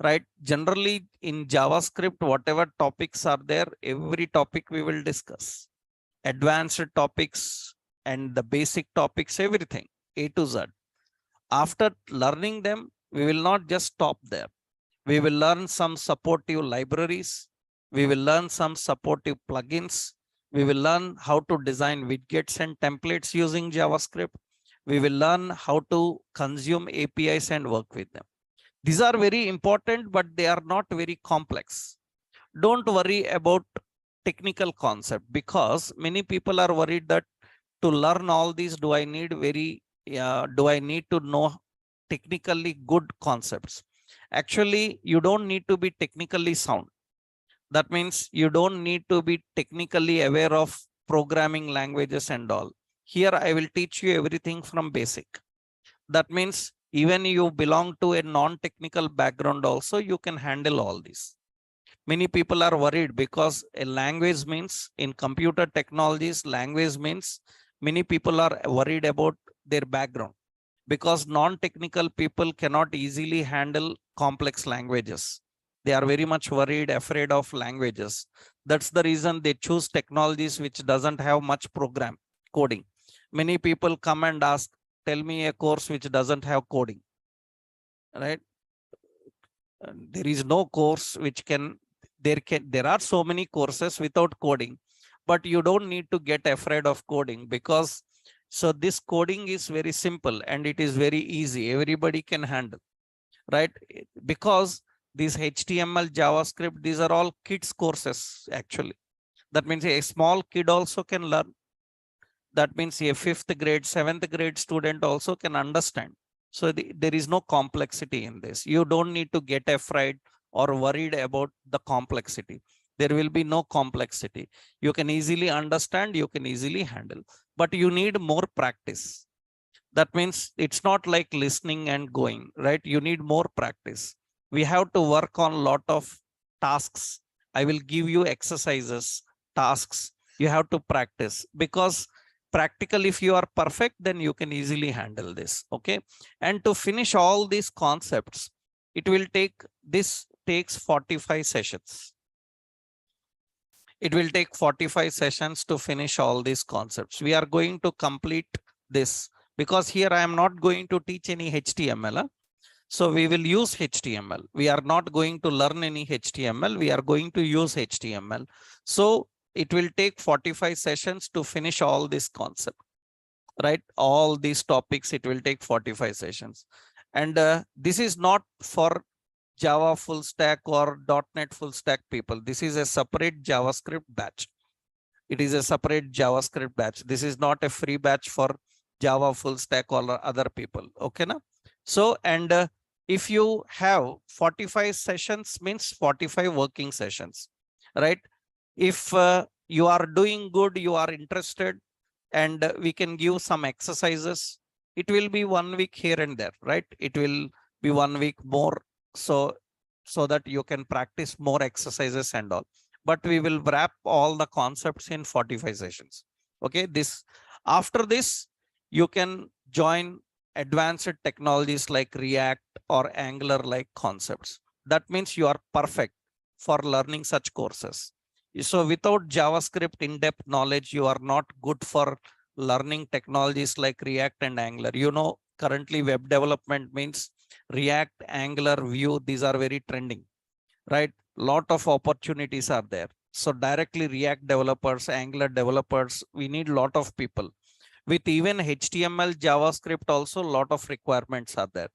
Speaker 1: right? Generally in JavaScript, whatever topics are there, every topic we will discuss. Advanced topics and the basic topics, everything, A to Z. After learning them, we will not just stop there. We will learn some supportive libraries. We will learn some supportive plugins. We will learn how to design widgets and templates using JavaScript. We will learn how to consume APIs and work with them. These are very important, but they are not very complex. Don't worry about technical concept, because many people are worried that to learn all these, do I need to know technically good concepts? Actually, you don't need to be technically sound. That means you don't need to be technically aware of programming languages and all. Here I will teach you everything from basic. That means even you belong to a non-technical background also, you can handle all this. Many people are worried because a language means, in computer technologies, language means many people are worried about their background, because non-technical people cannot easily handle complex languages. They are very much worried, afraid of languages. That's the reason they choose technologies which doesn't have much program coding. Many people come and ask, tell me a course which doesn't have coding, right? There is no course which there are so many courses without coding, but you don't need to get afraid of coding, because so this coding is very simple and it is very easy. Everybody can handle, right? Because these HTML, JavaScript, these are all kids courses actually. That means a small kid also can learn. That means a 5th grade, 7th grade student also can understand. So there is no complexity in this. You don't need to get afraid or worried about the complexity. There will be no complexity. You can easily understand, you can easily handle, but you need more practice. That means it's not like listening and going, right? You need more practice. We have to work on a lot of tasks. I will give you exercises, tasks. You have to practice, because practical, if you are perfect, then you can easily handle this. Okay. And to finish all these concepts, it will take, this takes 45 sessions. It will take 45 sessions to finish all these concepts. We are going to complete this, because here I am not going to teach any HTML. So we will use HTML. We are not going to learn any HTML. We are going to use HTML. So it will take 45 sessions to finish all this concept, right? All these topics, it will take 45 sessions. And this is not for Java full stack or .NET full stack people. This is a separate JavaScript batch. It is a separate JavaScript batch. This is not a free batch for Java full stack or other people. Okay, na? So, and if you have 45 sessions, means 45 working sessions, right? If you are doing good, you are interested, and we can give some exercises. It will be 1 week here and there, right? It will be 1 week more, so that you can practice more exercises and all. But we will wrap all the concepts in 45 sessions. Okay, this, after this, you can join advanced technologies like React or Angular like concepts. That means you are perfect for learning such courses. So without JavaScript in-depth knowledge, you are not good for learning technologies like React and Angular. You know, currently web development means React, Angular, Vue, these are very trending, right? Lot of opportunities are there. So directly React developers, Angular developers, we need a lot of people. With even HTML, JavaScript also, lot of requirements are there.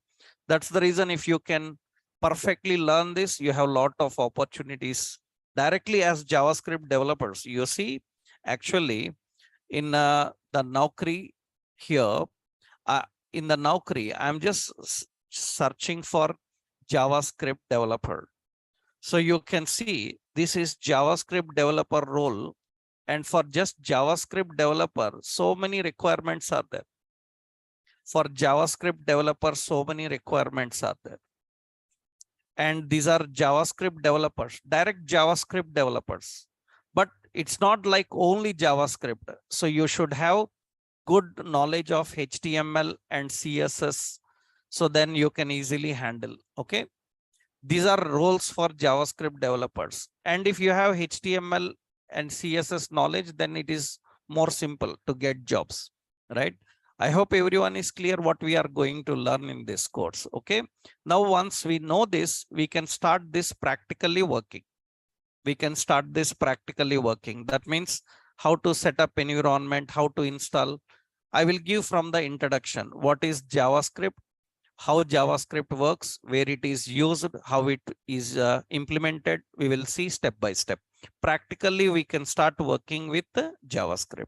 Speaker 1: That's the reason if you can perfectly learn this, you have a lot of opportunities directly as JavaScript developers. You see, actually in the Naukri here, in the Naukri, I'm just searching for JavaScript developer. So you can see this is JavaScript developer role. And for just JavaScript developer, so many requirements are there. For JavaScript developer, so many requirements are there. And these are JavaScript developers, direct JavaScript developers. But it's not like only JavaScript. So you should have good knowledge of HTML and CSS. So then you can easily handle. Okay. These are roles for JavaScript developers. And if you have HTML and CSS knowledge, then it is more simple to get jobs, right? I hope everyone is clear what we are going to learn in this course. Okay. Now, once we know this, we can start this practically working. We can start this practically working. That means how to set up environment, how to install. I will give from the introduction. What is JavaScript? How JavaScript works, where it is used, how it is implemented. We will see step by step. Practically, we can start working with JavaScript.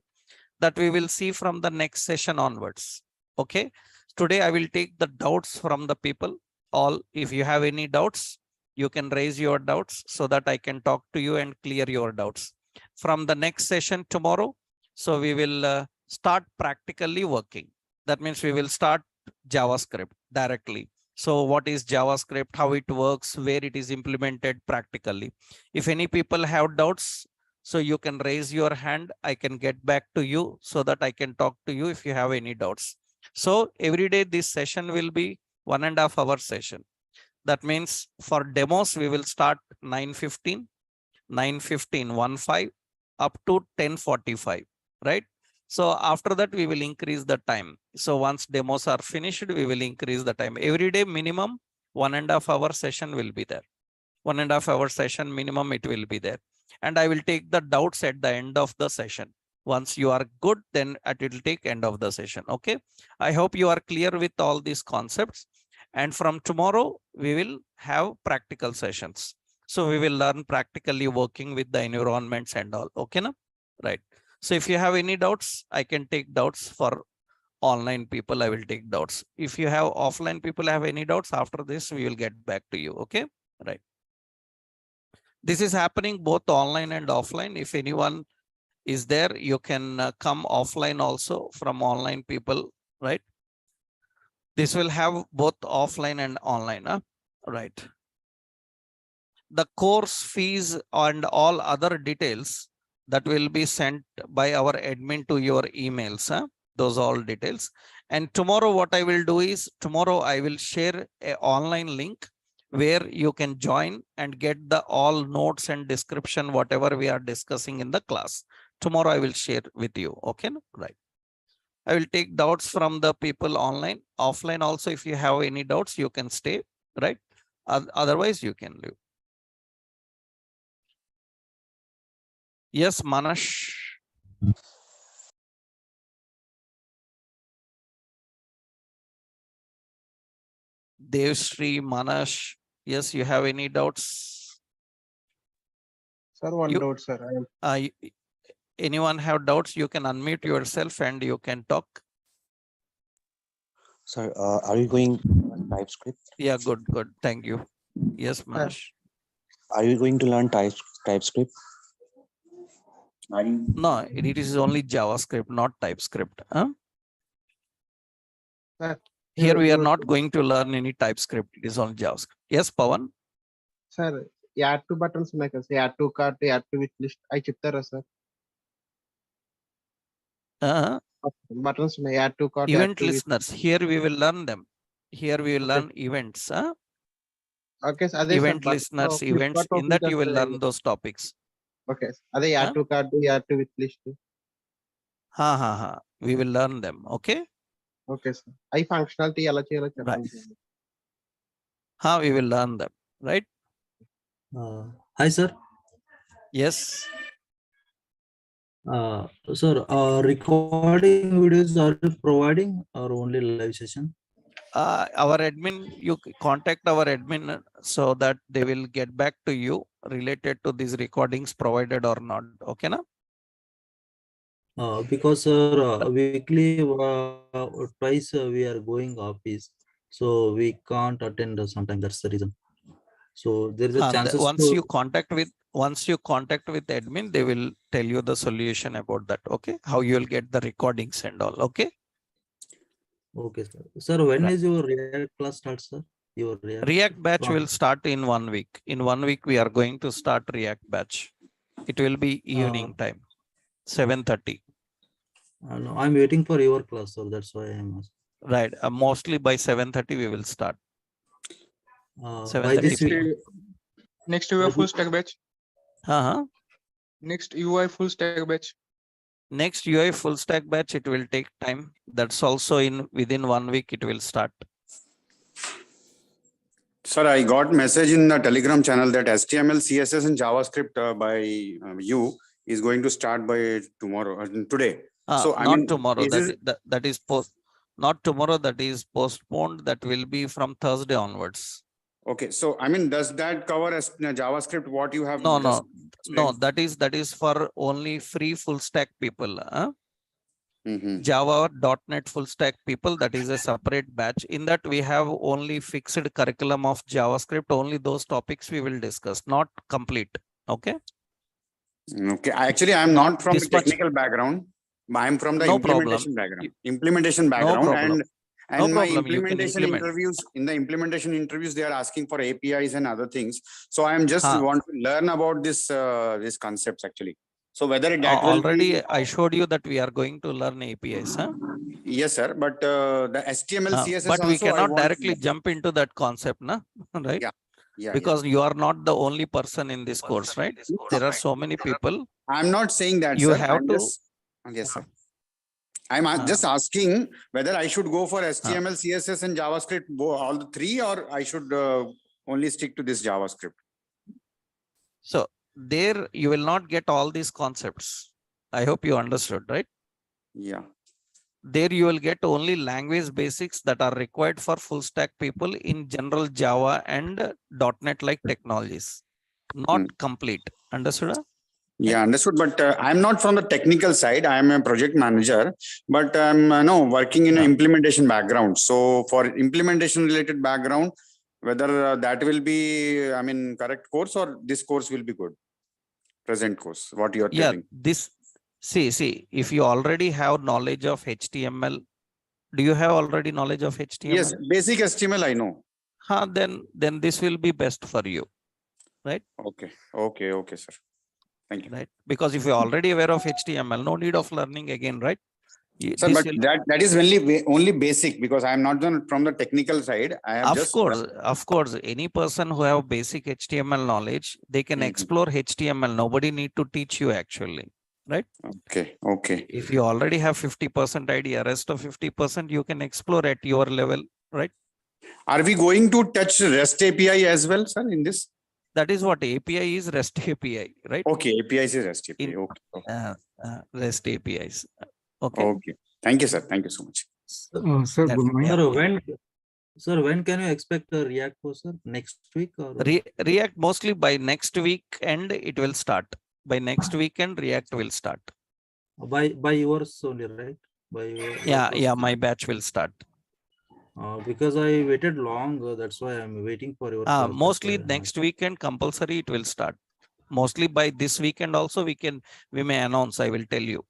Speaker 1: that we will see from the next session onwards. Okay. Today I will take the doubts from the people. All, if you have any doubts, you can raise your doubts so that I can talk to you and clear your doubts. From the next session tomorrow, so we will start practically working. That means we will start JavaScript directly. So what is JavaScript, how it works, where it is implemented practically. If any people have doubts, so you can raise your hand. I can get back to you so that I can talk to you if you have any doubts. So every day this session will be 1.5 hour session. That means for demos, we will start 9:15, 9:15, up to 10:45, right? So after that, we will increase the time. So once demos are finished, we will increase the time. Every day minimum 1.5 hour session will be there. 1.5 hour session minimum it will be there. And I will take the doubts at the end of the session. Once you are good, then it will take end of the session. Okay. I hope you are clear with all these concepts. And from tomorrow, we will have practical sessions. So we will learn practically working with the environments and all. Okay. Na? Right. So if you have any doubts, I can take doubts. For online people, I will take doubts. If you have offline people have any doubts, after this, we will get back to you. Okay. Right. This is happening both online and offline. If anyone is there, you can come offline also from online people, right? This will have both offline and online, right? The course fees and all other details that will be sent by our admin to your emails, those all details. And tomorrow what I will do is, tomorrow I will share an online link where you can join and get the all notes and description, whatever we are discussing in the class. Tomorrow I will share with you. Okay, right. I will take doubts from the people online. Offline also, if you have any doubts, you can stay, right? Otherwise, you can leave. Yes, Manash. Devshri, Manash. Yes, you have any doubts?
Speaker 2: Sir, one doubt, sir.
Speaker 1: Anyone have doubts? You can unmute yourself and you can talk.
Speaker 3: Sir, are you going to learn TypeScript?
Speaker 1: Yeah, good. Thank you. Yes, Manash.
Speaker 3: Are you going to learn TypeScript?
Speaker 1: No, it is only JavaScript, not TypeScript. Here we are not going to learn any TypeScript. It is on JavaScript. Yes, Pawan.
Speaker 2: Sir, add two buttons make us add to cart, add to wish list. I chiptara, sir. Buttons may add to cart.
Speaker 1: Event listeners. Here we will learn them. Here we will learn events.
Speaker 2: Okay, so
Speaker 1: event listeners, events. In that you will learn those topics.
Speaker 2: Okay, are they add to cart, add to wish list?
Speaker 1: We will learn them. Okay.
Speaker 2: Okay, sir. I functionality
Speaker 1: right. We will learn them, right?
Speaker 4: Hi, sir.
Speaker 1: Yes.
Speaker 4: Sir, recording videos are you providing or only live session?
Speaker 1: Our admin, you contact our admin so that they will get back to you related to these recordings provided or not. Okay, na?
Speaker 4: Because sir, weekly twice we are going office, so we can't attend sometime. That's the reason. So there is a chances.
Speaker 1: Once you contact with admin, they will tell you the solution about that. Okay, how you will get the recordings and all. Okay.
Speaker 4: Okay, sir. Sir, when is your React class start, sir? Your
Speaker 1: React batch will start in 1 week. In 1 week, we are going to start React batch. It will be evening time, 7:30.
Speaker 4: No, I'm waiting for your class, sir. That's why I'm asking.
Speaker 1: Right. Mostly by 7:30 we will start.
Speaker 4: By this week.
Speaker 5: Next UI full stack batch. Next UI full stack batch.
Speaker 1: Next UI full stack batch, it will take time. That's also within 1 week it will start.
Speaker 6: Sir, I got message in the Telegram channel that HTML, CSS, and JavaScript by you is going to start by tomorrow, today. So
Speaker 1: not tomorrow. That is not tomorrow. That is postponed. That will be from Thursday onwards.
Speaker 6: Okay, so I mean, does that cover as JavaScript what you have?
Speaker 1: No. That is for only free full stack people. Java.NET full stack people, that is a separate batch. In that we have only fixed curriculum of JavaScript, only those topics we will discuss, not complete. Okay.
Speaker 6: Okay. Actually, I'm
Speaker 1: Not
Speaker 6: not from the
Speaker 1: this much.
Speaker 6: technical background. I'm from the
Speaker 1: No problem.
Speaker 6: implementation background. Implementation background.
Speaker 1: problem.
Speaker 6: And
Speaker 1: No
Speaker 6: my
Speaker 1: problem. You can
Speaker 6: implementation
Speaker 1: implement.
Speaker 6: interviews, in the implementation interviews, they are asking for APIs and other things. So I'm just
Speaker 1: Huh.
Speaker 6: want to learn about these concepts actually. So whether that will
Speaker 1: Already
Speaker 6: be,
Speaker 1: I showed you that we are going to learn APIs. Huh?
Speaker 6: yes, sir. But the HTML, CSS
Speaker 1: But we
Speaker 6: also I
Speaker 1: cannot
Speaker 6: want to
Speaker 1: directly
Speaker 6: learn.
Speaker 1: jump into that concept, na? Right?
Speaker 6: Yeah. Yeah.
Speaker 1: Because you are not the only person in this course, right? There are so many people.
Speaker 6: I'm not saying that,
Speaker 1: You
Speaker 6: sir.
Speaker 1: have
Speaker 6: I'm
Speaker 1: to.
Speaker 6: just, yes, sir. I'm just asking whether I should go for HTML, CSS, and JavaScript, all the three, or I should only stick to this JavaScript.
Speaker 1: So there you will not get all these concepts. I hope you understood, right?
Speaker 6: Yeah.
Speaker 1: There you will get only language basics that are required for full stack people in general Java and .NET like technologies. Not complete. Understood?
Speaker 6: Yeah, understood. But I'm not from the technical side. I'm a project manager, but I'm working in an implementation background. So for implementation related background, whether that will be, I mean, correct course or this course will be good. Present course, what you are telling.
Speaker 1: This see, if you already have knowledge of HTML, do you have already knowledge of HTML?
Speaker 6: Yes, basic HTML I know.
Speaker 1: Then this will be best for you, right?
Speaker 6: Okay, sir. Thank you.
Speaker 1: Right, because if you're already aware of HTML, no need of learning again, right?
Speaker 6: Sir, but that is only basic, because I am not from the technical side. I have
Speaker 1: of course, any person who have basic HTML knowledge, they can explore HTML. Nobody need to teach you actually, right?
Speaker 6: Okay.
Speaker 1: If you already have 50% idea, rest of 50% you can explore at your level, right?
Speaker 6: Are we going to touch REST API as well, sir, in this?
Speaker 1: That is what API is, REST API, right?
Speaker 6: Okay, APIs is REST API. Okay.
Speaker 1: REST APIs. Okay.
Speaker 6: Thank you, sir. Thank you so much.
Speaker 7: Sir, good morning.
Speaker 4: Sir, when can you expect a React course, sir? Next week or?
Speaker 1: React mostly by next week, and it will start. By next weekend, React will start.
Speaker 4: By yours only, right? By
Speaker 1: your my batch will start.
Speaker 4: Because I waited long, that's why I'm waiting for your class.
Speaker 1: Mostly next weekend compulsory it will start. Mostly by this weekend also we may announce. I will tell you.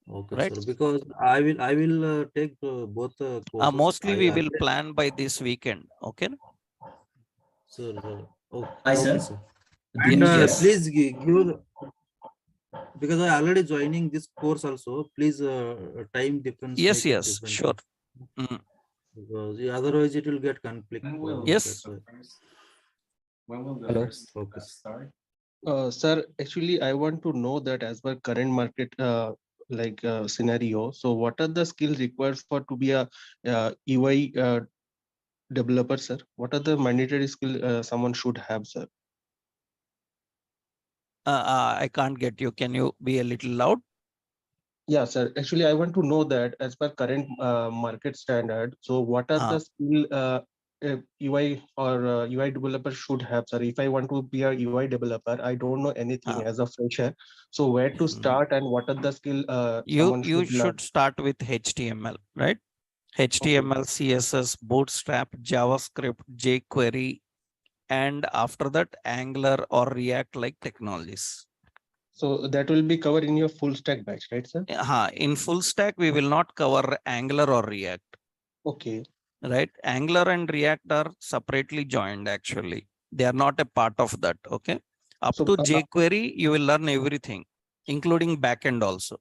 Speaker 4: Okay,
Speaker 1: right?
Speaker 4: sir. Because I will take both courses.
Speaker 1: Mostly we will plan by this weekend. Okay.
Speaker 4: Sir.
Speaker 8: Hi, sir.
Speaker 4: Sir. And
Speaker 1: yes.
Speaker 4: Please give because I already joining this course also. Please time difference.
Speaker 1: Yes,
Speaker 4: different.
Speaker 1: sure.
Speaker 4: Because otherwise it will get conflict.
Speaker 1: Yes.
Speaker 8: When will the
Speaker 4: Hello?
Speaker 8: first start?
Speaker 7: Sir, actually, I want to know that as per current market scenario. So, what are the skills required for to be a UI developer, sir? What are the mandatory skill someone should have, sir?
Speaker 1: I can't get you. Can you be a little loud?
Speaker 7: Yeah, sir. Actually, I want to know that as per current market standard. So, what are the skill UI or UI developer should have, sir? If I want to be a UI developer, I don't know anything as a fresher. So, where to start and what are the skill
Speaker 1: you should start with HTML, right? HTML, CSS, Bootstrap, JavaScript, jQuery, and after that Angular or React like technologies.
Speaker 7: So that will be covered in your full stack batch, right, sir?
Speaker 1: In full stack, we will not cover Angular or React.
Speaker 7: Okay.
Speaker 1: Right. Angular and React are separately joined actually. They are not a part of that. Okay. Up to jQuery, you will learn everything, including backend also.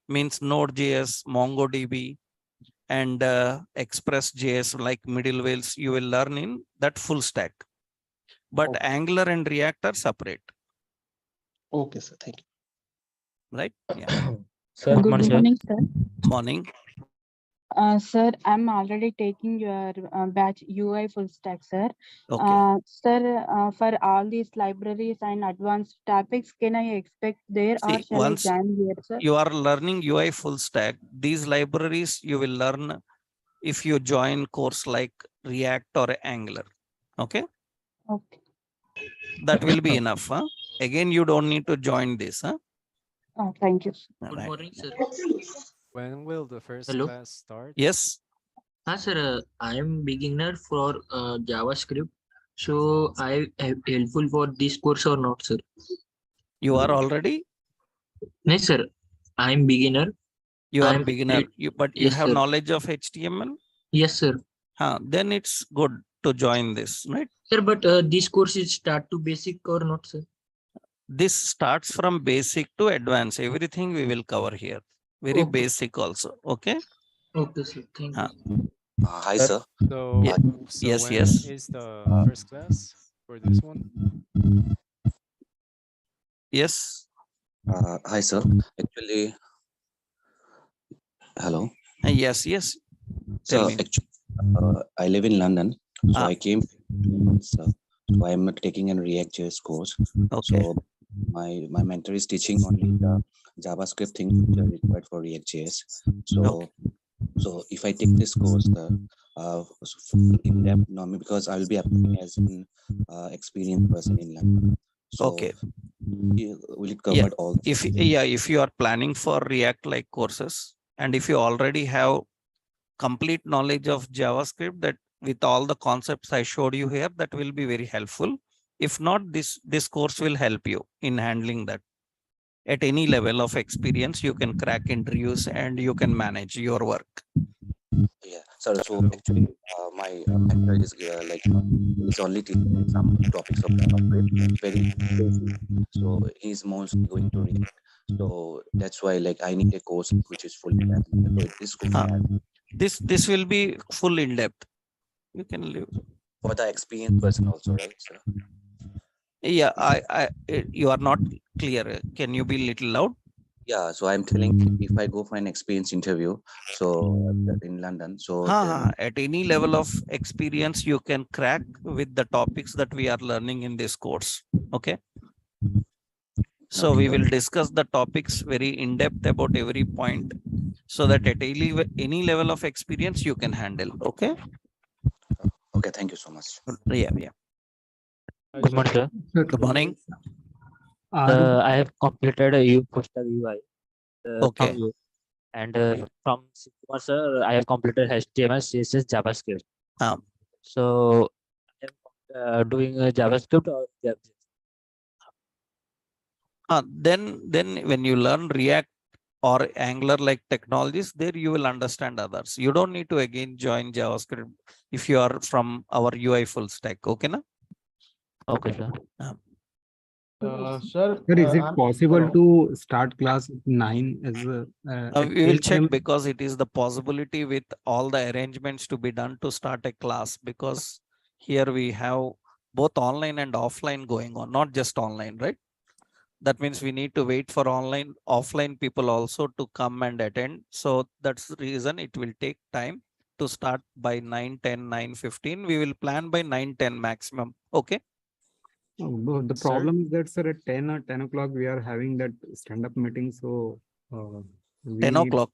Speaker 1: Means Node.js, MongoDB, and Express.js like middlewares, you will learn in that full stack. But Angular and React are separate.
Speaker 7: Okay, sir. Thank you.
Speaker 1: Right? Yeah.
Speaker 9: Sir, good morning, sir.
Speaker 1: Morning.
Speaker 9: Sir, I'm already taking your batch UI full stack, sir.
Speaker 1: Okay.
Speaker 9: Sir, for all these libraries and advanced topics, can I expect there or shall I join here, sir?
Speaker 1: You are learning UI full stack. These libraries you will learn if you join course like React or Angular. Okay.
Speaker 9: Okay.
Speaker 1: That will be enough. Huh? Again, you don't need to join this. Huh?
Speaker 9: Thank you.
Speaker 10: Good morning, sir. When will the first
Speaker 11: Hello.
Speaker 10: class start?
Speaker 1: Yes,
Speaker 11: Sir, I am beginner for JavaScript. So I am helpful for this course or not, sir?
Speaker 1: you are already,
Speaker 11: No, sir. I am beginner.
Speaker 1: you are
Speaker 11: I'm
Speaker 1: beginner, but you
Speaker 11: yes,
Speaker 1: have
Speaker 11: sir.
Speaker 1: knowledge of HTML.
Speaker 11: Yes, sir.
Speaker 1: Then it's good to join this, right?
Speaker 11: Sir, but this course is start to basic or not, sir?
Speaker 1: This starts from basic to advanced. Everything we will cover here. Very
Speaker 11: Okay.
Speaker 1: basic also. Okay.
Speaker 11: Okay, sir. Thank
Speaker 1: Huh.
Speaker 11: you.
Speaker 3: Hi, sir.
Speaker 10: So,
Speaker 1: Yeah.
Speaker 10: so
Speaker 1: Yes,
Speaker 10: when
Speaker 1: yes.
Speaker 10: is the first class for this one?
Speaker 1: Yes.
Speaker 3: Hi, sir. Actually, hello.
Speaker 1: Yes, yes. Tell
Speaker 3: So
Speaker 1: me.
Speaker 3: actually, I live in London, so
Speaker 1: Ah.
Speaker 3: I came 2 months. So I'm taking a React.js course.
Speaker 1: Okay.
Speaker 3: So my mentor is teaching only the JavaScript things which are required for React.js. So if I take this course, full in depth, normally because I will be applying as an experienced person in London. So
Speaker 1: Okay.
Speaker 3: will it cover all?
Speaker 1: If you are planning for React like courses, and if you already have complete knowledge of JavaScript, that with all the concepts I showed you here, that will be very helpful. If not, this course will help you in handling that. At any level of experience, you can crack interviews and you can manage your work.
Speaker 3: Yeah, sir. So actually, my mentor is he's only teaching some topics of JavaScript, very basic. So he's mostly going to React. So that's why I need a course which is fully depth. So this course
Speaker 1: This will be full in depth. You can live.
Speaker 3: for the experienced person also, right, sir?
Speaker 1: Yeah, you are not clear. Can you be little loud?
Speaker 3: Yeah, so I'm telling if I go for an experience interview, so in London, so
Speaker 1: At any level of experience, you can crack with the topics that we are learning in this course. Okay. So we will discuss the topics very in depth about every point, so that at any level of experience you can handle. Okay.
Speaker 3: Okay, thank you so much.
Speaker 1: Yeah.
Speaker 11: Good morning, sir.
Speaker 1: Good morning.
Speaker 11: I have completed a U Postag UI
Speaker 1: Okay.
Speaker 11: from you, and from 6 months, sir, I have completed HTML, CSS, JavaScript. So I am doing JavaScript or JavaScript.
Speaker 1: Then when you learn React or Angular like technologies, there you will understand others. You don't need to again join JavaScript if you are from our UI full stack. Okay, na?
Speaker 11: Okay, sir.
Speaker 7: Sir,
Speaker 12: is it possible to start class 9 as
Speaker 1: We will
Speaker 12: 8
Speaker 1: check
Speaker 12: a.m.?
Speaker 1: because it is the possibility with all the arrangements to be done to start a class, because here we have both online and offline going on, not just online, right? That means we need to wait for offline people also to come and attend. So that's the reason it will take time to start by 9:10, 9:15. We will plan by 9:10 maximum. Okay.
Speaker 12: The problem is that, sir, at 10 or 10 o'clock, we are having that stand-up meeting. So,
Speaker 1: 10 o'clock.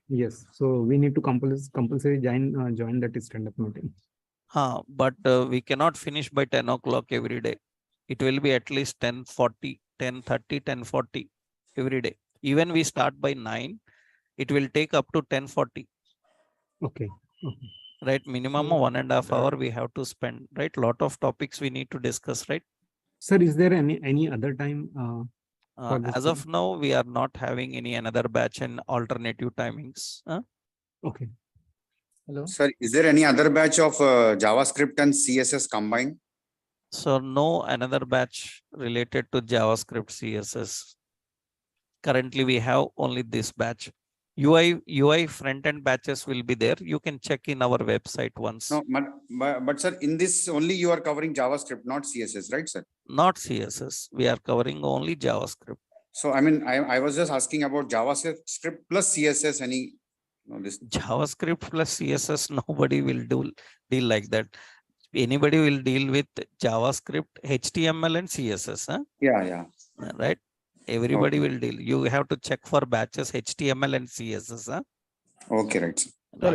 Speaker 12: Yes. So we need to compulsory join that stand-up meeting.
Speaker 1: But we cannot finish by 10 o'clock every day. It will be at least 10:40, 10:30, 10:40 every day. Even we start by 9, it will take up to 10:40.
Speaker 12: Okay.
Speaker 1: Right. Minimum 1.5 hours we have to spend, right? Lot of topics we need to discuss, right?
Speaker 12: Sir, is there any other time? For this
Speaker 1: As of now, we are not having any another batch and alternative timings.
Speaker 12: Okay.
Speaker 7: Hello.
Speaker 6: Sir, is there any other batch of JavaScript and CSS combined?
Speaker 1: So no another batch related to JavaScript CSS. Currently, we have only this batch. UI front-end batches will be there. You can check in our website once.
Speaker 6: No, but sir, in this only you are covering JavaScript, not CSS, right, sir?
Speaker 1: Not CSS. We are covering only JavaScript.
Speaker 6: So, I mean, I was just asking about JavaScript plus CSS, this
Speaker 1: JavaScript plus CSS, nobody will deal like that. Anybody will deal with JavaScript, HTML and CSS. Huh?
Speaker 6: Yeah.
Speaker 1: Right. Everybody will deal. You have to check for batches HTML and CSS. Huh?
Speaker 6: Okay, right.
Speaker 13: Sir,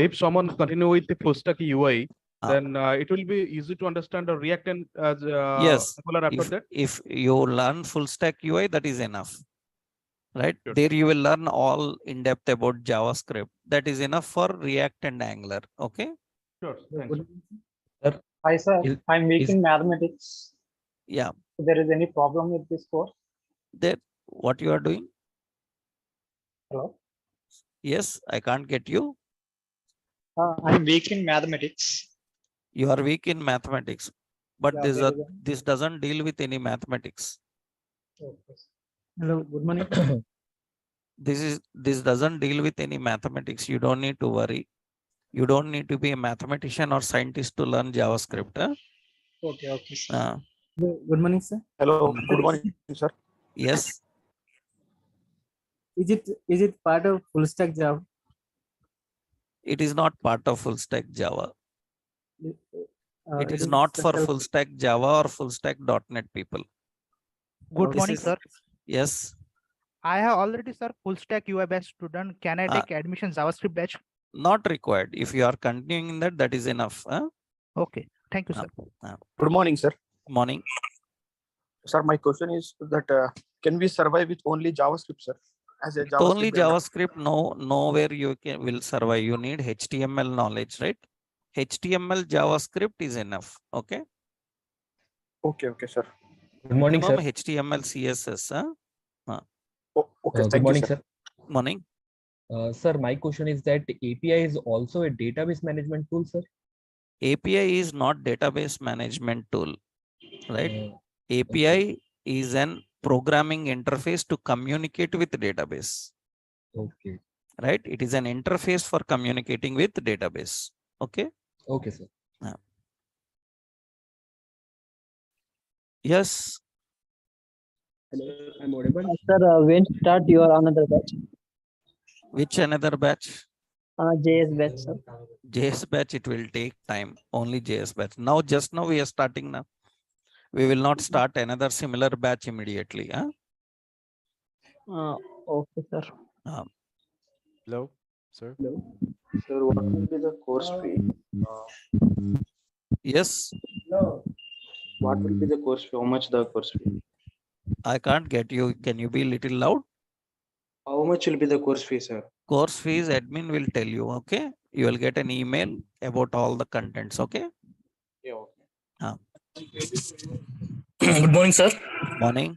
Speaker 13: if someone continue with the full stack UI, then it will be easy to understand the React and
Speaker 1: yes.
Speaker 13: Angular after that.
Speaker 1: If you learn full stack UI, that is enough. right?
Speaker 13: Sure.
Speaker 1: There you will learn all in depth about JavaScript. That is enough for React and Angular. Okay.
Speaker 13: Sure. Thanks.
Speaker 14: Sir,
Speaker 15: Hi, sir.
Speaker 14: is,
Speaker 15: I'm weak
Speaker 14: is
Speaker 15: in mathematics.
Speaker 1: Yeah.
Speaker 15: If there is any problem with this course?
Speaker 1: That what you are doing?
Speaker 15: Hello?
Speaker 1: Yes, I can't get you.
Speaker 15: I'm weak in mathematics.
Speaker 1: You are weak in mathematics, but
Speaker 15: Yeah, there is
Speaker 1: this doesn't deal with any mathematics.
Speaker 15: Hello, good morning.
Speaker 1: This doesn't deal with any mathematics. You don't need to worry. You don't need to be a mathematician or scientist to learn JavaScript. Huh?
Speaker 15: Okay, sir.
Speaker 16: Good morning, sir.
Speaker 17: Hello, good morning, sir.
Speaker 1: Yes.
Speaker 16: Is it part of full stack Java?
Speaker 1: It is not part of full stack Java. It is
Speaker 16: is
Speaker 1: not for
Speaker 16: special-
Speaker 1: full stack Java or full stack .NET people.
Speaker 18: Good
Speaker 1: This
Speaker 18: morning,
Speaker 1: is-
Speaker 18: sir.
Speaker 1: Yes.
Speaker 18: I have already, sir, full stack UI batch student. Can I take admission JavaScript batch?
Speaker 1: Not required. If you are continuing in that, that is enough. Huh?
Speaker 18: Okay. Thank you, sir.
Speaker 17: Good morning, sir.
Speaker 1: Morning.
Speaker 17: Sir, my question is that can we survive with only JavaScript, sir? As a JavaScript
Speaker 1: Only
Speaker 17: developer?
Speaker 1: JavaScript, nowhere you will survive. You need HTML knowledge, right? HTML JavaScript is enough. Okay.
Speaker 17: Okay, sir.
Speaker 14: Good morning,
Speaker 1: Minimum
Speaker 14: sir.
Speaker 1: HTML, CSS. Huh?
Speaker 17: Okay,
Speaker 14: Good
Speaker 17: thank
Speaker 14: morning,
Speaker 17: you, sir.
Speaker 1: Morning.
Speaker 14: Sir, my question is that API is also a database management tool, sir?
Speaker 1: API is not database management tool, right? API is an programming interface to communicate with database.
Speaker 14: Okay.
Speaker 1: Right? It is an interface for communicating with database. Okay.
Speaker 14: Okay, sir.
Speaker 1: Yes.
Speaker 16: Hello, I'm audible.
Speaker 15: Sir, when start your another batch?
Speaker 1: Which another batch?
Speaker 15: JS batch, sir.
Speaker 1: JS batch, it will take time. Only JS batch. Now, just now we are starting now. We will not start another similar batch immediately. Huh?
Speaker 15: Okay, sir.
Speaker 10: Hello, sir.
Speaker 16: Hello.
Speaker 17: Sir, what will be the course fee?
Speaker 1: Yes.
Speaker 17: What will be the course fee? How much the course fee?
Speaker 1: I can't get you. Can you be little loud?
Speaker 17: How much will be the course fee, sir?
Speaker 1: Course fees, admin will tell you. Okay. You will get an email about all the contents. Okay.
Speaker 17: Yeah.
Speaker 19: Good morning sir.
Speaker 1: Morning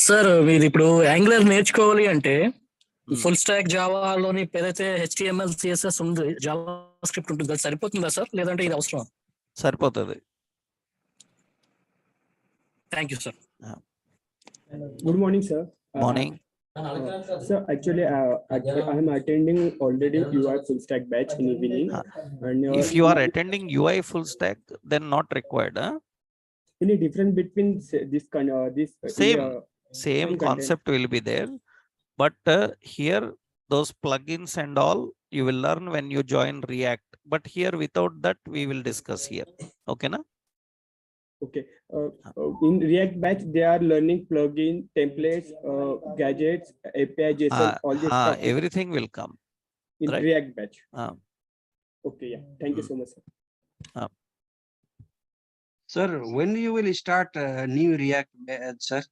Speaker 19: sir మీరు ఇప్పుడు angular నేర్చుకోవాలి అంటే full stock జావాలోని ఏదైతే HTML CSS ఉంది, Java script ఉంటుంది, అది సరిపోతుందా sir, లేదంటే ఇది అవసరం?
Speaker 1: సరిపోతుంది.
Speaker 19: Thank you sir.
Speaker 16: Good morning, sir.
Speaker 1: Morning.
Speaker 16: Sir, actually, I am attending already UI full stack batch in evening. And
Speaker 1: If you are attending UI full stack, then not required. Huh?
Speaker 16: any difference between this
Speaker 1: Same concept will be there, but here those plugins and all you will learn when you join React. But here without that we will discuss here. Okay, na?
Speaker 16: Okay. In React batch, they are learning plugin, templates, gadgets, API, JSON, all this stuff.
Speaker 1: Everything will come
Speaker 16: in
Speaker 1: right?
Speaker 16: React batch. Okay, yeah. Thank you so much, sir.
Speaker 20: Sir, when you will start new React batch, sir?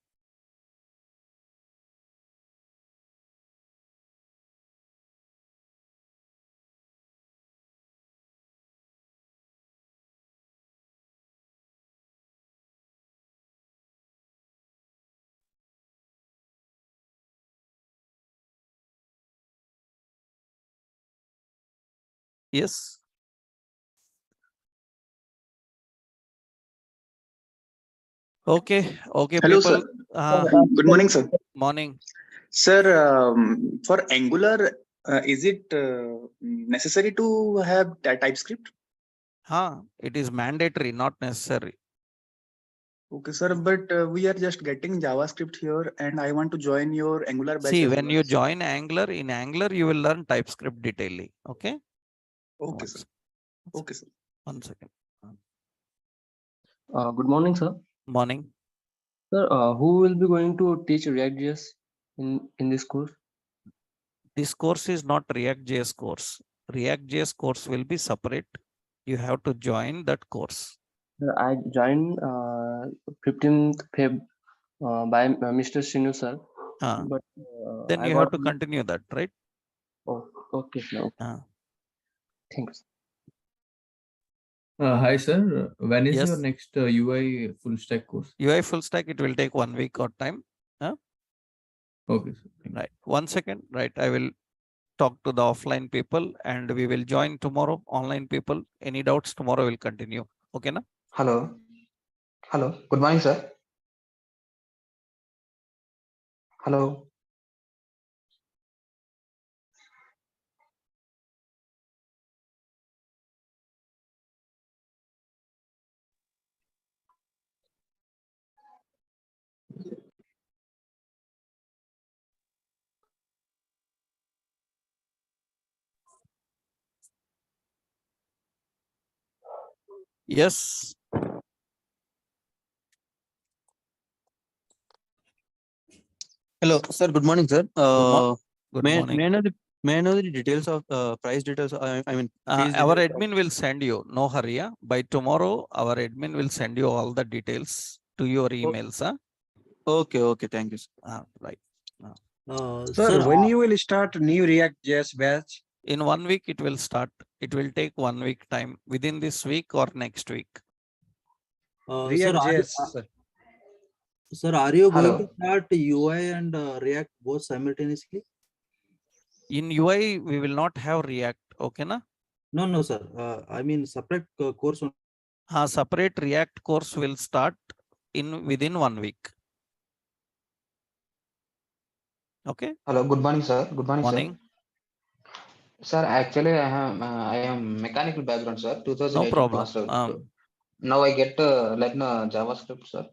Speaker 1: Yes. Okay. Okay.
Speaker 21: Hello,
Speaker 1: people.
Speaker 21: sir. Good morning, sir.
Speaker 1: Morning.
Speaker 21: Sir, for Angular, is it necessary to have TypeScript?
Speaker 1: It is mandatory, not necessary.
Speaker 21: Okay, sir, but we are just getting JavaScript here and I want to join your Angular batch.
Speaker 1: See,
Speaker 21: as
Speaker 1: when
Speaker 21: well.
Speaker 1: you join Angular, in Angular, you will learn TypeScript detailedly. Okay.
Speaker 21: Okay, sir. Okay, sir.
Speaker 1: 1 second.
Speaker 22: Good morning, sir.
Speaker 1: Morning.
Speaker 22: Sir, who will be going to teach React.js in this course?
Speaker 1: This course is not React.js course. React.js course will be separate. You have to join that course.
Speaker 22: I joined 15th Feb by Mr. Sinu, sir.
Speaker 1: But then
Speaker 17: I
Speaker 1: you have
Speaker 17: got
Speaker 1: to continue that, right?
Speaker 17: Oh, okay, sir. Okay. Thanks.
Speaker 2: Hi, sir. When is your
Speaker 1: Yes.
Speaker 2: next UI full stack course?
Speaker 1: UI full stack, it will take 1 week or time.
Speaker 2: Okay, sir.
Speaker 1: Right. 1 second. Right. I will talk to the offline people and we will join tomorrow. Online people. Any doubts? Tomorrow will continue. Okay, na?
Speaker 5: Hello. Hello. Good morning, sir. Hello.
Speaker 1: Yes.
Speaker 23: Hello, sir. Good morning, sir.
Speaker 1: Good morning.
Speaker 23: May I know the details of price details? I mean, fees
Speaker 1: Our
Speaker 23: details.
Speaker 1: admin will send you. No hurry. By tomorrow, our admin will send you all the details to your emails.
Speaker 23: Okay, okay. Thank you, sir.
Speaker 1: Right.
Speaker 20: Sir, when you will start new React JS batch?
Speaker 1: In 1 week, it will start. It will take 1 week time within this week or next week.
Speaker 20: React JS, sir.
Speaker 4: Sir, are you
Speaker 1: Hello.
Speaker 4: going to start UI and React both simultaneously?
Speaker 1: In UI, we will not have React. Okay, na?
Speaker 4: No, no, sir. I mean separate course.
Speaker 1: Separate React course will start within 1 week. Okay.
Speaker 5: Hello. Good morning, sir. Good morning,
Speaker 1: Morning.
Speaker 5: sir. Sir, actually, I am mechanical background, sir. 2018
Speaker 1: No problem.
Speaker 5: passed out. Now I get learn JavaScript, sir.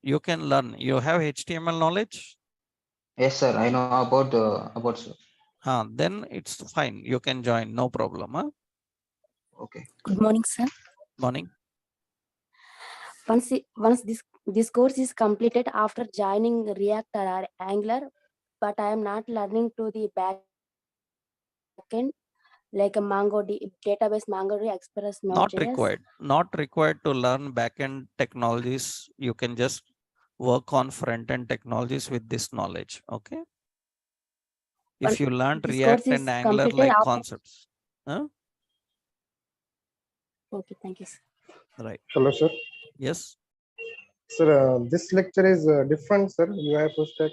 Speaker 1: You can learn. You have HTML knowledge?
Speaker 5: Yes, sir. I know about sir.
Speaker 1: Then it's fine. You can join. No problem.
Speaker 5: Okay.
Speaker 24: Good morning, sir.
Speaker 1: Morning.
Speaker 24: Once this course is completed after joining React or Angular, but I am not learning to the backend like a database MongoDB Express
Speaker 1: Not
Speaker 24: Node.js.
Speaker 1: required. Not required to learn backend technologies. You can just work on front-end technologies with this knowledge. Okay. If you learned
Speaker 24: This
Speaker 1: React
Speaker 24: course is
Speaker 1: and Angular
Speaker 24: completed
Speaker 1: like
Speaker 24: after.
Speaker 1: concepts.
Speaker 24: Okay, thank you, sir.
Speaker 1: Right.
Speaker 25: Hello, sir.
Speaker 1: Yes.
Speaker 25: Sir, this lecture is different, sir. UI full stack.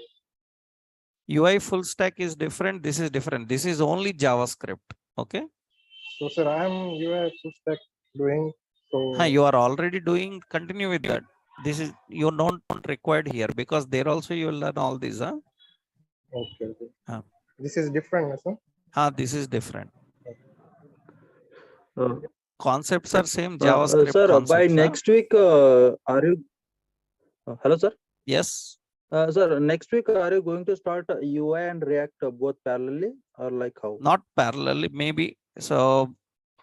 Speaker 1: UI full stack is different. This is different. This is only JavaScript. Okay.
Speaker 25: So, sir, I am UI full stack doing. So,
Speaker 1: You are already doing. Continue with that. This is you don't required here because there also you will learn all these.
Speaker 25: okay. This is different, sir.
Speaker 1: This is different. Concepts are same
Speaker 4: Sir,
Speaker 1: JavaScript concepts.
Speaker 4: by next week, are you? Hello, sir.
Speaker 1: Yes.
Speaker 4: Sir, next week are you going to start UI and React both parallelly or like how?
Speaker 1: Not parallelly, maybe. So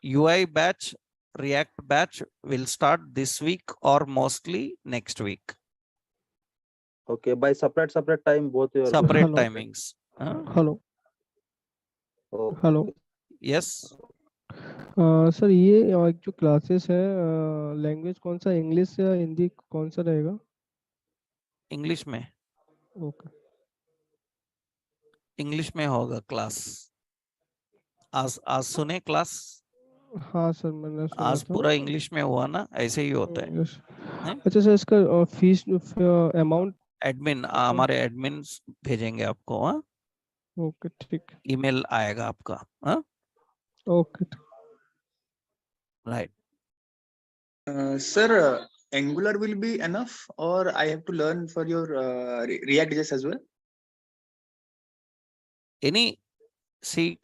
Speaker 1: UI batch, React batch will start this week or mostly next week.
Speaker 4: Okay, by separate time both you are
Speaker 1: Separate
Speaker 4: going.
Speaker 1: timings.
Speaker 26: Hello hello
Speaker 1: Yes.
Speaker 26: Sir ये जो classes है language कौन सा English या हिंदी कौन सा रहेगा
Speaker 1: English में
Speaker 26: ओके
Speaker 1: इंग्लिश में होगा क्लास आज सुने क्लास
Speaker 26: हाँ सर मैंने सुना
Speaker 1: आज
Speaker 26: था
Speaker 1: पूरा इंग्लिश में हुआ ना ऐसे ही होता है
Speaker 26: अच्छा सर इसका फीस अमाउंट
Speaker 1: एडमिन हमारे एडमिन भेजेंगे आपको
Speaker 26: ओके ठीक
Speaker 1: ईमेल आएगा आपका
Speaker 26: okay
Speaker 1: right
Speaker 21: Sir, Angular will be enough, or I have to learn for your React JS as well?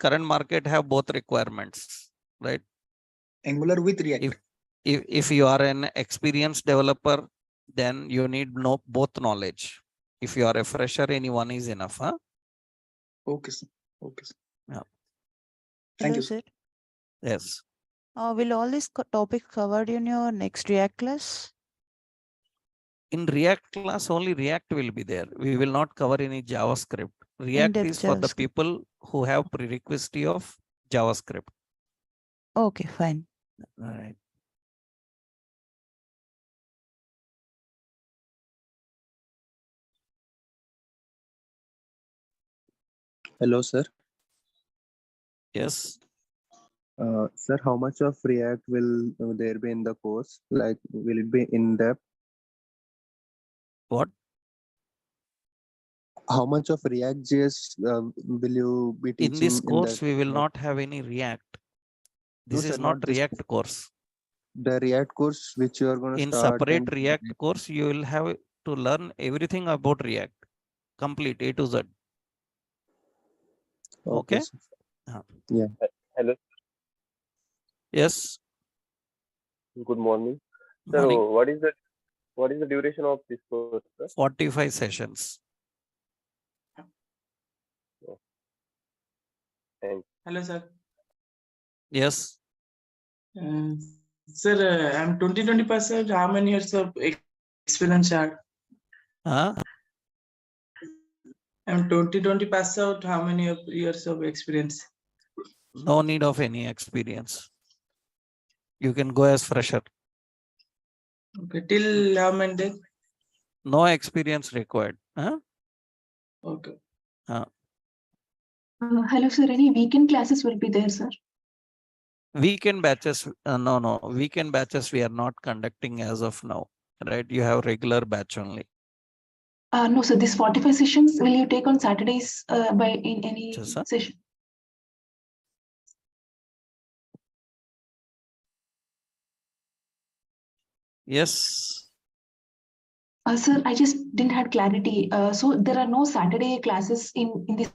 Speaker 1: Current market have both requirements, right?
Speaker 21: Angular with React.
Speaker 1: If you are an experienced developer, then you need both knowledge. If you are a fresher, any one is enough.
Speaker 21: Okay, sir. Okay, sir.
Speaker 1: Yeah.
Speaker 21: Thank you,
Speaker 27: sir.
Speaker 1: Yes.
Speaker 27: Will all these topics covered in your next React class?
Speaker 1: In React class, only React will be there. We will not cover any JavaScript. React is for the people who have prerequisite of JavaScript.
Speaker 27: Okay, fine.
Speaker 1: All right.
Speaker 3: Hello, sir.
Speaker 1: Yes.
Speaker 3: Sir, how much of React will there be in the course? Like, will it be in depth?
Speaker 1: What?
Speaker 3: How much of React.js will you be teaching
Speaker 1: In this
Speaker 3: in
Speaker 1: course,
Speaker 3: that?
Speaker 1: we will not have any React. This
Speaker 3: No,
Speaker 1: is
Speaker 3: sir,
Speaker 1: not
Speaker 3: this
Speaker 1: React course.
Speaker 3: the React course which you are going to
Speaker 1: In
Speaker 3: start.
Speaker 1: separate React course, you will have to learn everything about React, complete A to Z. Okay.
Speaker 3: Sir. Yeah.
Speaker 6: Hello.
Speaker 1: Yes.
Speaker 6: Good morning. Sir,
Speaker 1: Morning.
Speaker 6: what is the duration of this course, sir?
Speaker 1: 45 sessions.
Speaker 6: Thanks.
Speaker 7: Hello, sir.
Speaker 1: Yes.
Speaker 7: Sir, I'm 2020 How many years of experience are? I'm 2020 pass out. How many years of experience?
Speaker 1: No need of any experience. You can go as fresher.
Speaker 7: Okay, till how many days?
Speaker 1: No experience required.
Speaker 7: Okay.
Speaker 8: Hello, sir. Any weekend classes will be there, sir?
Speaker 1: Weekend batches, no. Weekend batches we are not conducting as of now, right? You have regular batch only.
Speaker 8: No, sir. These 45 sessions will you take on Saturdays in any session?
Speaker 1: Yes.
Speaker 8: Sir, I just didn't have clarity. So there are no Saturday classes in this.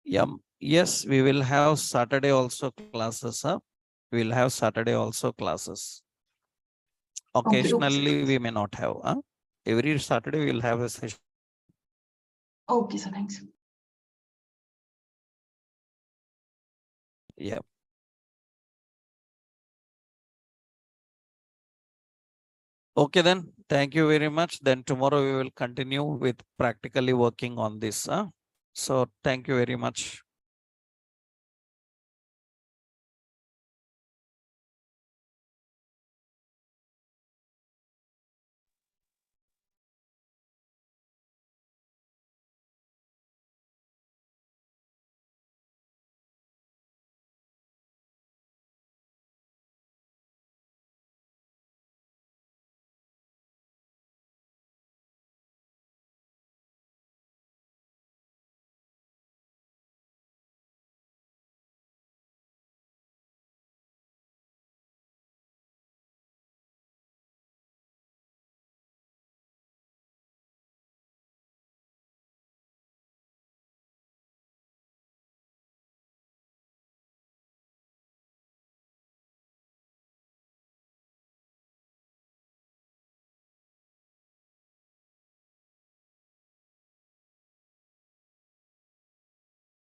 Speaker 1: Yeah. Yes, we will have Saturday also classes. We will have Saturday also classes. Occasionally, we may not have. Every Saturday, we will have a session.
Speaker 8: Okay, sir. Thanks.
Speaker 1: Yeah. Okay, then. Thank you very much. Then tomorrow we will continue with practically working on this. So thank you very much.